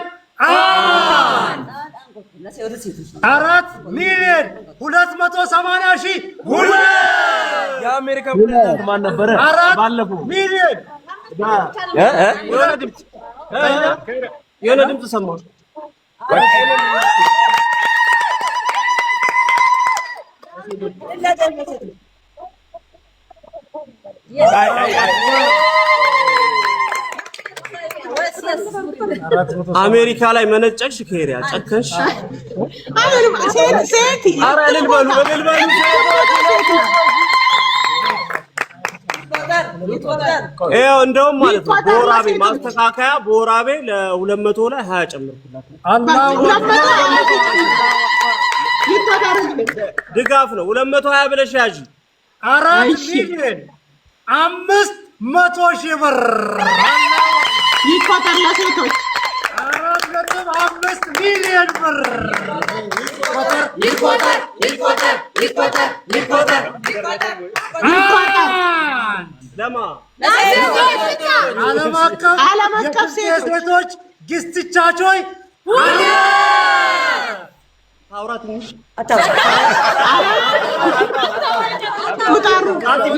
4 ሚሊዮን 280 ሺህ የአሜሪካ ፕሬዝዳንት ማን ነበረ? ባለፈው ሚሊዮን የሆነ ድምጽ ሰማሁ። አሜሪካ ላይ መነጨቅሽ ከሄሪያ ጨከንሽ። ኧረ እልል በሉ ይኸው እንደውም ማለት ነው በወራቤ ማስተካከያ በወራቤ ለ200 ላይ 20 ጨምርኩላት። ድጋፍ ነው 220 ብለሽ ያዢ። 4 ሚሊዮን 500 ሺህ ብር ይቆጠር ለሴቶች 4.5 ሚሊዮን ብር ይቆጠር ለማ ዓለም አቀፍ ሴቶች ግስትቻቾይ አውራ ትንሽ ቁጠሩ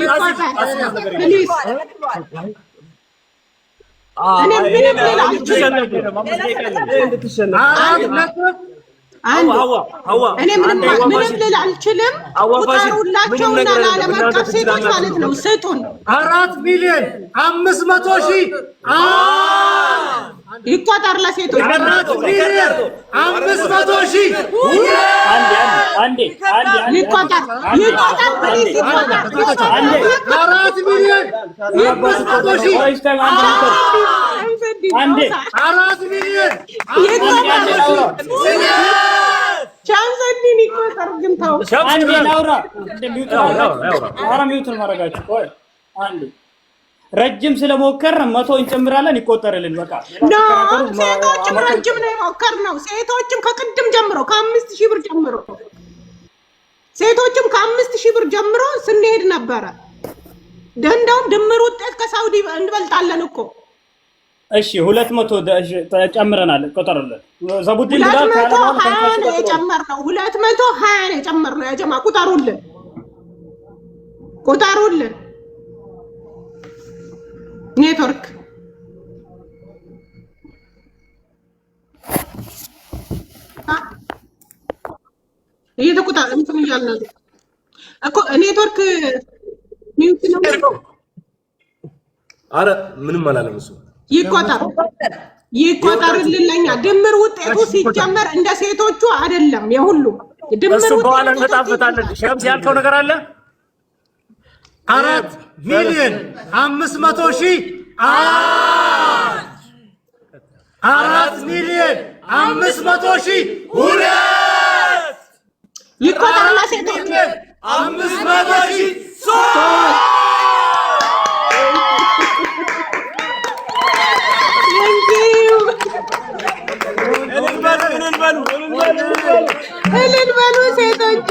ይቆጠር ፕሊዝ። እኔ ምንም ሌላ እኔ ምንም ልል አልችልም። ቁጠሩላቸውና ለዓለም አቀፍ ሴቶች ማለት ነው ስጡን። 4 ሚሊዮን 500 ሺህ ይቆጠር ለሴቶች 4 ሚሊዮን 500 ሺህ አንዴ ይቆጠር ፕሊዝ ይቆጠር 4 ሚሊዮን 500 ሺህ 4 ሚሊዮን ቻንሰኒን ይቆጠር ግን ተው አንዴ ላውራ ሚውትን ማረጋችሁ ቆይ አንዴ ረጅም ስለሞከር 100 እንጨምራለን ይቆጠርልን። በቃ ሴቶችም ረጅም ነው የሞከርነው። ሴቶችም ከቅድም ጀምሮ ከ5000 ብር ጀምሮ ሴቶችም ከ5000 ብር ጀምሮ ስንሄድ ነበረ። እንደውም ድምር ውጤት ከሳውዲ እንበልጣለን እኮ። እሺ 200 ተጨምረናል። ቆጠሩልን። ዘቡዲን ብላ ካላማ 220 ነው የጨመርነው። 220 ነው የጨመርነው። ያ ጀማ ቁጠሩልን። ኔትወርክ እየተቆጣ እንትን እያልን ነው እኮ ኔትወርክ ሚውት ነው። አረ ምንም አላለም እሱ። ይቆጠርልን ለኛ ድምር ውጤቱ ሲጀመር እንደ ሴቶቹ አይደለም። የሁሉም ድምር ውጤቱ በኋላ እንመጣበታለን። ሸምስ ያልከው ነገር አለ 4 ሚሊዮን 500 ሺህ 4 ሚሊዮን 500 ሺህ ይቆጠር ለሴቶች 500 ሺህ እልል በሉ ሴቶች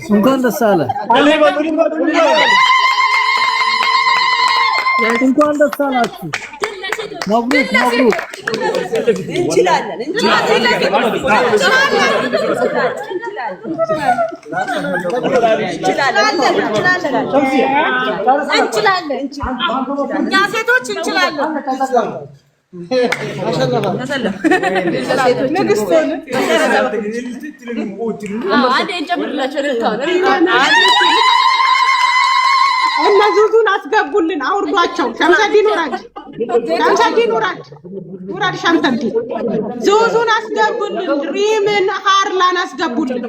እንኳን ደስ አለ። እንኳን ደስ አላችሁ። መብሩክ እንችላለን። እኛ ሴቶች እንችላለን። እነ ዙዙን አስገቡልን፣ አውርዷቸው። ሸምሰዲን ውረድ፣ ሸምሰዲን ውረድ፣ ውረድ ሸምሰዲን። ዙዙን አስገቡልን፣ ሪምን ሃርላን አስገቡልን።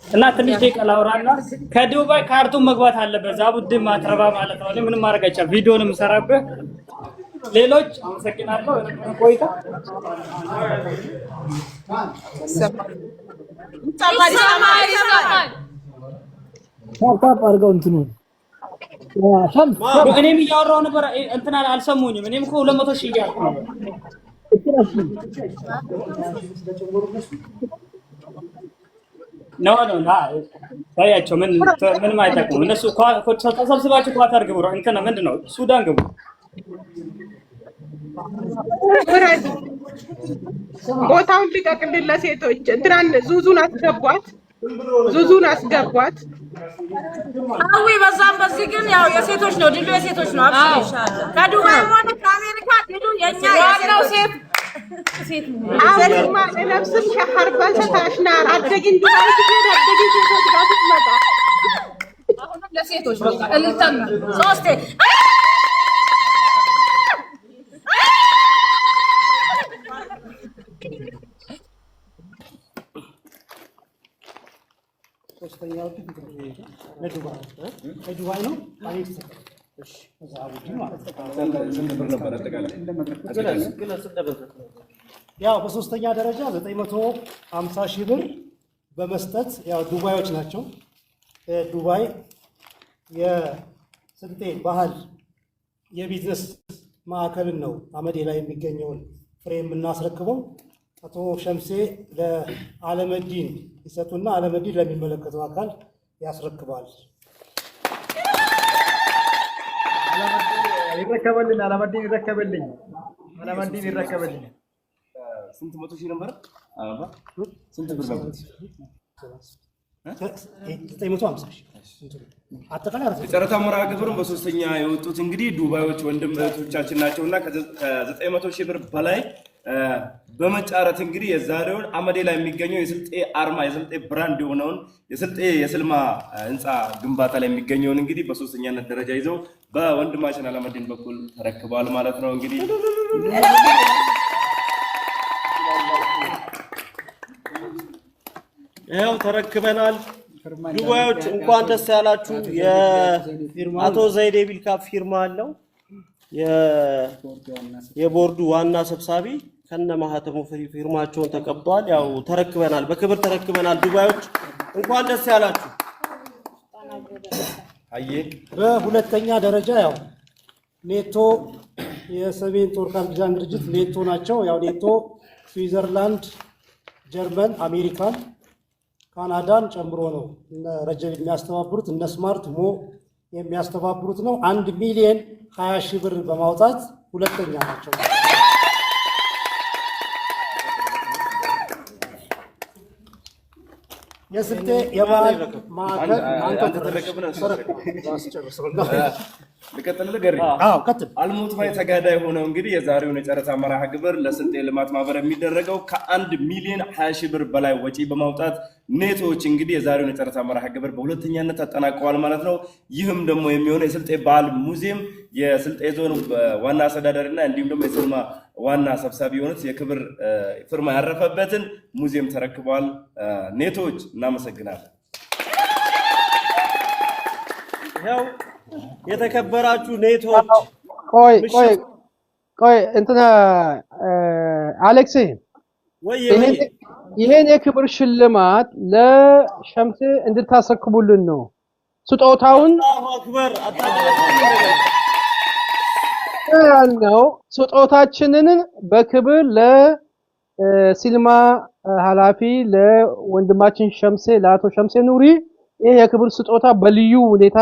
እና ትንሽ ደቂቃ ላውራና ከዱባይ ካርቱም መግባት አለበት። ዛቡድን ማትረባ ማለት ነው። ምንም ማድረግ አይቻልም። ቪዲዮን የምሰራበት ሌሎች አመሰግናለሁ። ቆይታ ታፕ አድርገው እንትኑ እኔም እያወራሁ ነበር። እንትና አልሰሙኝም። እኔም እኮ 200 ሺህ እያልኩ ነው። ኖ ታያቸው ምንም አይጠቅሙም እነሱ። ተሰብስባችሁ ኳታር ግቡ። እንትና ምንድን ነው ሱዳን ግቡ። ቦታውን ልቀቅልን ለሴቶች። እንትናን ዙዙን አስገቧት፣ ዙዙን አስገቧት። አዊ በዛም በዚህ ግን ያው የሴቶች ነው፣ ድሉ የሴቶች ነው። አብሽር ይሻላል። ከዱባይ ሆነ ከአሜሪካ ድሉ የኛ ያለው ሴት አሁንማ ለነፍስም ሸኸርበን ሰታሽናር አደግን ዱባይ ትሄድ አደግን ሴቶች ጋር ትመጣ። አሁንም ለሴቶች በቃ እልልተና ሶስቴ ሶስተኛው ለዱባይ ነው። አሪፍ እሺ፣ እዛ አቡጂ ማለት ያው በሶስተኛ ደረጃ 950 ሺህ ብር በመስጠት ያው ዱባዮች ናቸው። ዱባይ የስልጤ ባህል የቢዝነስ ማዕከልን ነው አመዴ ላይ የሚገኘውን ፍሬ የምናስረክበው። አቶ ሸምሴ ለአለመዲን ይሰጡና አለመዲን ለሚመለከተው አካል ያስረክባል። ይረከበልን፣ አለመዲን ይረከበልኝ፣ አለመዲን ይረከበልኝ። ስንት መቶ ሺህ ነበር? ስንት ብር ነበር? 950 ሺህ አጠቃላይ የጨረታ መርሃ ግብሩን በሶስተኛ የወጡት እንግዲህ ዱባዮች ወንድም እህቶቻችን ናቸውና ከ900 ሺህ ብር በላይ በመጫረት እንግዲህ የዛሬውን አመዴ ላይ የሚገኘው የስልጤ አርማ የስልጤ ብራንድ የሆነውን የስልጤ የስልማ ህንፃ ግንባታ ላይ የሚገኘውን እንግዲህ በሶስተኛነት ደረጃ ይዘው በወንድማችን አለመዲን በኩል ተረክበዋል ማለት ነው። እንግዲህ ያው ተረክበናል። ዱባዮች እንኳን ደስ ያላችሁ። የአቶ ዘይዴ ቢልካ ፊርማ አለው። የቦርዱ ዋና ሰብሳቢ ከነ ማህተሙ ፊርማቸውን ተቀብጧል። ያው ተረክበናል፣ በክብር ተረክበናል። ዱባዮች እንኳን ደስ ያላችሁ። አየ በሁለተኛ ደረጃ ያው ኔቶ የሰሜን ጦር ቃል ኪዳን ድርጅት ኔቶ ናቸው። ያው ኔቶ ስዊዘርላንድ፣ ጀርመን፣ አሜሪካን፣ ካናዳን ጨምሮ ነው እነ ረጀብ የሚያስተባብሩት እነ ስማርት ሞ የሚያስተባብሩት ነው። 1 ሚሊዮን 20 ሺህ ብር በማውጣት ሁለተኛ ናቸው። የስልጤ የባህል ማዕከል አልሞት ባይ ተጋዳይ ሆነው እንግዲህ የዛሬውን የጨረታ መርሃ ግብር ለስልጤ ልማት ማህበር የሚደረገው ከ1 ሚሊዮን 20 ሺህ ብር በላይ ወጪ በማውጣት ኔቶዎች እንግዲህ የዛሬውን የጨረታ መርሃ ግብር በሁለተኛነት አጠናቀዋል ማለት ነው። ይህም ደግሞ የሚሆነው የስልጤ ባህል ሙዚየም የስልጤ ዞን ዋና አስተዳዳሪና እንዲሁም ደግሞ የስልማ ዋና ሰብሳቢ የሆኑት የክብር ፍርማ ያረፈበትን ሙዚየም ተረክበዋል ኔቶዎች። እናመሰግናለን። ያው የተከበራችሁ ኔቶች ቆይ እንትና አሌክስ ይሄን የክብር ሽልማት ለሸምሴ እንድታስረክቡልን ነው። ስጦታውን አክበር ያልነው ስጦታችንን በክብር ለሲልማ ኃላፊ ለወንድማችን ሸምሴ ለአቶ ሸምሴ ኑሪ ይሄ የክብር ስጦታ በልዩ ሁኔታ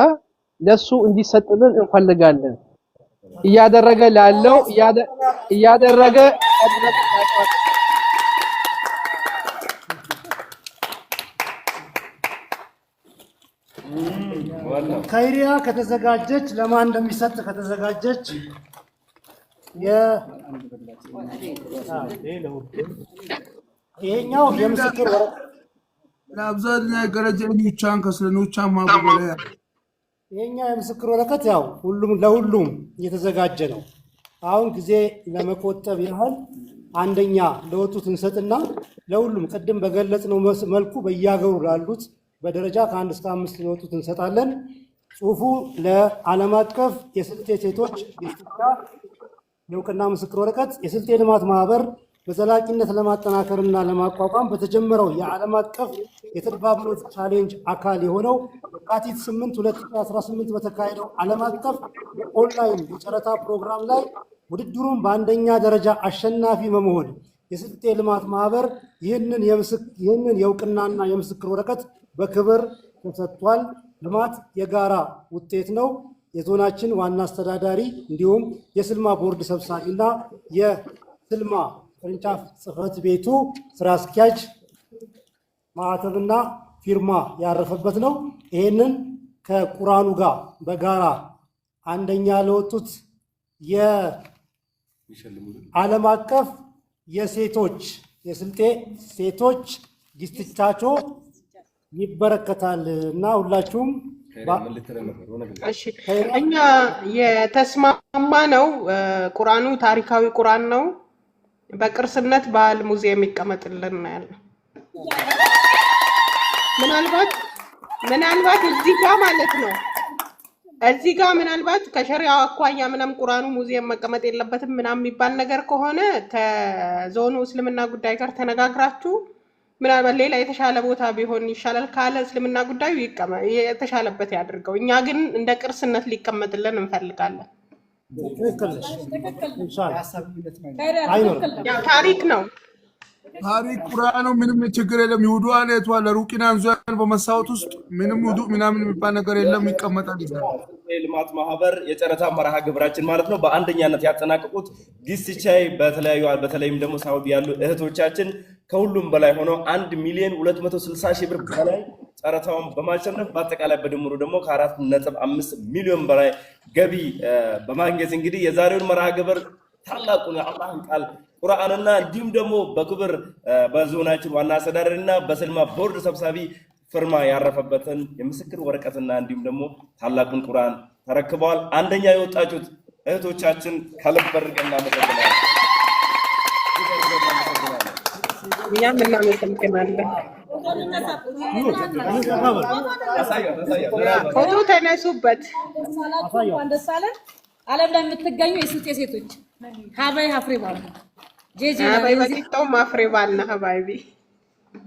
ለሱ እንዲሰጥልን እንፈልጋለን። እያደረገ ላለው ካይሪያ ከተዘጋጀች ለማን እንደሚሰጥ ከተዘጋጀች ይሄኛው የምስክር ወረቀት ለአብዛኛው የገረጀን ኑቻን ከስለኑቻን ማቆለያ ይሄኛው የምስክር ወረቀት ያው ሁሉም ለሁሉም እየተዘጋጀ ነው። አሁን ጊዜ ለመቆጠብ ያህል አንደኛ ለወጡት እንሰጥና ለሁሉም ቅድም በገለጽነው መልኩ በየሀገሩ ላሉት በደረጃ ከ1 እስከ 5 ለወጡት እንሰጣለን። ጽሁፉ ለዓለም አቀፍ የስልጤ ሴቶች የኢትዮጵያ የእውቅና ምስክር ወረቀት የስልጤ ልማት ማህበር በዘላቂነት ለማጠናከርና ለማቋቋም በተጀመረው የዓለም አቀፍ የተግባቦት ቻሌንጅ አካል የሆነው የካቲት 8 2018 በተካሄደው ዓለም አቀፍ የኦንላይን የጨረታ ፕሮግራም ላይ ውድድሩን በአንደኛ ደረጃ አሸናፊ በመሆን የስልጤ ልማት ማህበር ይህንን የእውቅናና የምስክር ወረቀት በክብር ተሰጥቷል። ልማት የጋራ ውጤት ነው። የዞናችን ዋና አስተዳዳሪ እንዲሁም የስልማ ቦርድ ሰብሳቢና የስልማ ቅርንጫፍ ጽህፈት ቤቱ ስራ አስኪያጅ ማዕተብና ፊርማ ያረፈበት ነው። ይህንን ከቁርአኑ ጋር በጋራ አንደኛ ለወጡት የዓለም አቀፍ የሴቶች የስልጤ ሴቶች ጊስትቻቾ ይበረከታል እና ሁላችሁም እኛ የተስማማ ነው። ቁርአኑ ታሪካዊ ቁርአን ነው። በቅርስነት ባህል ሙዚየም ይቀመጥልን ነው ያለው። ምናልባት እዚህ ጋር ማለት ነው እዚህ ጋር ምናልባት ከሸሪዓው አኳያ ምንም ቁርአኑ ሙዚየም መቀመጥ የለበትም ምናምን የሚባል ነገር ከሆነ ከዞኑ እስልምና ጉዳይ ጋር ተነጋግራችሁ ምናልባት ሌላ የተሻለ ቦታ ቢሆን ይሻላል ካለ እስልምና ጉዳዩ የተሻለበት ያድርገው። እኛ ግን እንደ ቅርስነት ሊቀመጥልን እንፈልጋለን። ታሪክ ነው። ታሪክ ቁርአኑ ምንም ችግር የለም። ይሁዳን የተዋለ ለሩቂናን ዞን በመሳወት ውስጥ ምንም ውዱ ምናምን የሚባል ነገር የለም። ይቀመጣል። ልማት ማህበር የጨረታ መርሃ ግብራችን ማለት ነው በአንደኛነት ያጠናቀቁት ጊስትቻይ በተለይም ደግሞ ሳውዲ ያሉ እህቶቻችን ከሁሉም በላይ ሆኖ 1,260,000 ብር በላይ ጨረታውን በማሸነፍ በአጠቃላይ በድምሩ ደግሞ ከ4.5 ሚሊዮን በላይ ገቢ በማግኘት እንግዲህ የዛሬውን መርሃ ግብር ታላቁን የአላህን ቃል ቁርአንና እንዲሁም ደግሞ በክብር በዞናችን ዋና አስተዳዳሪና በስልማ ቦርድ ሰብሳቢ ፍርማ ያረፈበትን የምስክር ወረቀትና እንዲሁም ደግሞ ታላቁን ቁርአን ተረክበዋል። አንደኛ የወጣችሁት እህቶቻችን ከልብ አድርገን እናመሰግናለን። እኛም እናመሰግናለን። ፎቶ ተነሱበት። ዓለም ላይ የምትገኙ የስልጤ ሴቶች ሀባይ አፍሪባል ጄጄ ሀባይ በቲክቶክ ማፍሪባል ነው ሀባይቢ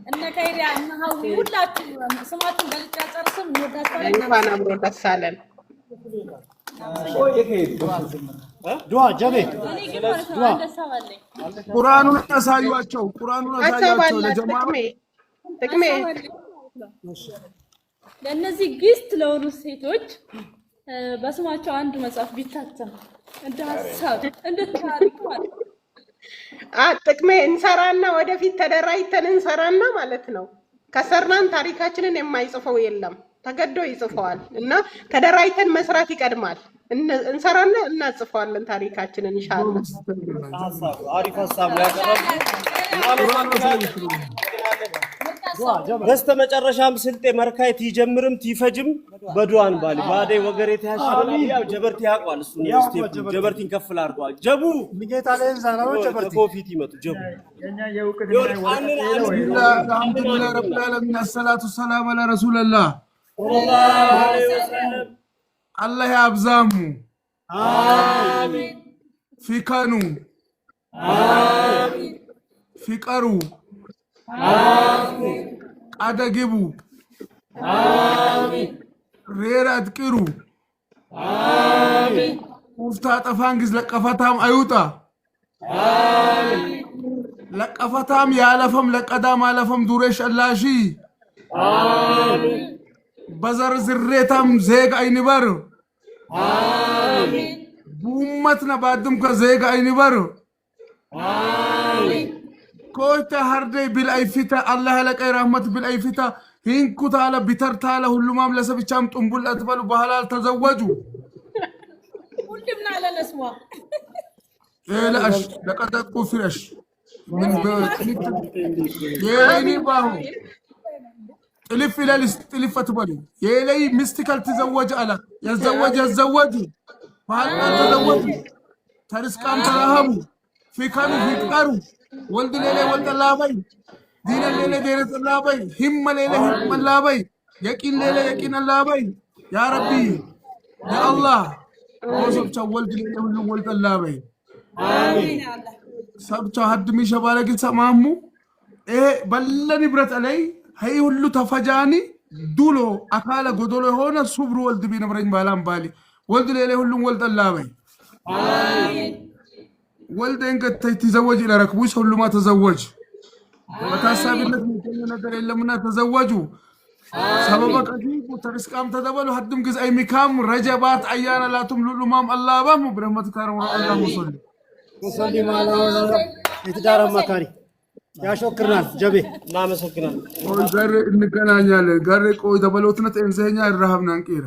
እነ ካይሪያ እነ ሀዊ ሁላችሁ ስማችሁን ገልጬ አልጨርስም። እንወዳችኋለን። እንኳን አብሮ ደስ አለን። ዱዓ ጀቤ ቁርአኑን ያሳዩአቸው። ቁርአኑን ያሳዩአቸው ለጀማዓ ጥቅሜ ለእነዚህ ግስት ለሆኑ ሴቶች በስማቸው አንድ መጽሐፍ ቢታተም እንደ ሀሳብ እንደ ታሪክ ማለት ጥቅሜ እንሰራና ወደፊት ተደራጅተን እንሰራና ማለት ነው። ከሰርናን ታሪካችንን የማይጽፈው የለም፣ ተገዶ ይጽፈዋል እና ተደራጅተን መስራት ይቀድማል። እንሰራና እናጽፈዋለን ታሪካችንን ኢንሻአላህ። አሪፍ ሀሳብ ነው በስተመጨረሻም ስልጤ መርካይ ቲጀምርም ቲፈጅም በዱአን ባሊ ባዴ ወገሬት ያሽራል ያው ጀበርቲ ያቋል እሱ ነው ጀበርቲን ከፍል አርጓል ጀቡ ንጌታ ለንዛ ነው ጀበርቲ ኮፊት ይመጡ ጀቡ የኛ የውቅት ነው አልሐምዱሊላህ ረብል ዓለሚን ሰላቱ ሰላም አለ ረሱልላህ ሰለላሁ ዐለይሂ ወሰለም አላህ ያብዛሙ አሚን ፊከኑ አሚን ፊቀሩ አሚን አደግቡ አሚን ሬር አድቅሩ አሚን ውፍታ ጠፋንግዝ ለቀፈታም አይውጣ አሚን ለቀፈታም ያለፈም ለቀዳም አለፈም ዱሬሽ አላሺ አሚን በዘር ዝሬታም ዜግ አይንበር አሚን ቡመትና ባድም ከዜግ አይንበር አሚን كوتا هردي بالأيفتا الله لك رحمة بالأيفتا ሂንኩ ታለ ቢተር ታለ ሁሉማም ለሰብቻም ጥንቡል አትበሉ በሐላል ተዘወጁ ሁሉም ናለ ለስዋ ላሽ ለቀጠቁ ፍረሽ من يلي باهو تلف إلى تلف تبالي يلي مستقل تزوج على يتزوج فهل تزوج ترسكام تراهمو في كانوا في كارو ولد ليلة ولد الله باي دين ليلة دين الله باي هم ليلة هم الله باي يقين ليلة يقين الله باي يا ربي يا الله وصف ولد ليلة ولد الله باي آمين سبچا حد می شباله کی سمامو بلنی برت علی هی ሁሉ ተፈጃኒ ዱሎ አካለ ጎዶሎ ሆነ ሱብሩ ወልድ ቢነብረኝ ባላም ባሊ ወልድ ለለ ሁሉም ወልድ አላበይ አሜን ወልድ እንከተ ተዘወጅ ለረክቡሽ ሁሉማ ተዘወጅ በታሳቢነት ምንተኛ ነገር የለምና ተዘወጁ ሰበበ ቀዲ ተርስቃም ተደበሉ ሀድም ግዝ አይሚካም ረጀባት አያና ላቱም ሁሉማም አላባሙ ብረመት ካረሙ አላህ ሙሰሊ ሙሰሊም አላህ የትዳር አማካሪ ያሾክርናል ጀቤ እናመሰግናለን። ጋር እንገናኛለን ጋር ቆይ ተበሎትነት እንዘኛ ረሃብናን ቄራ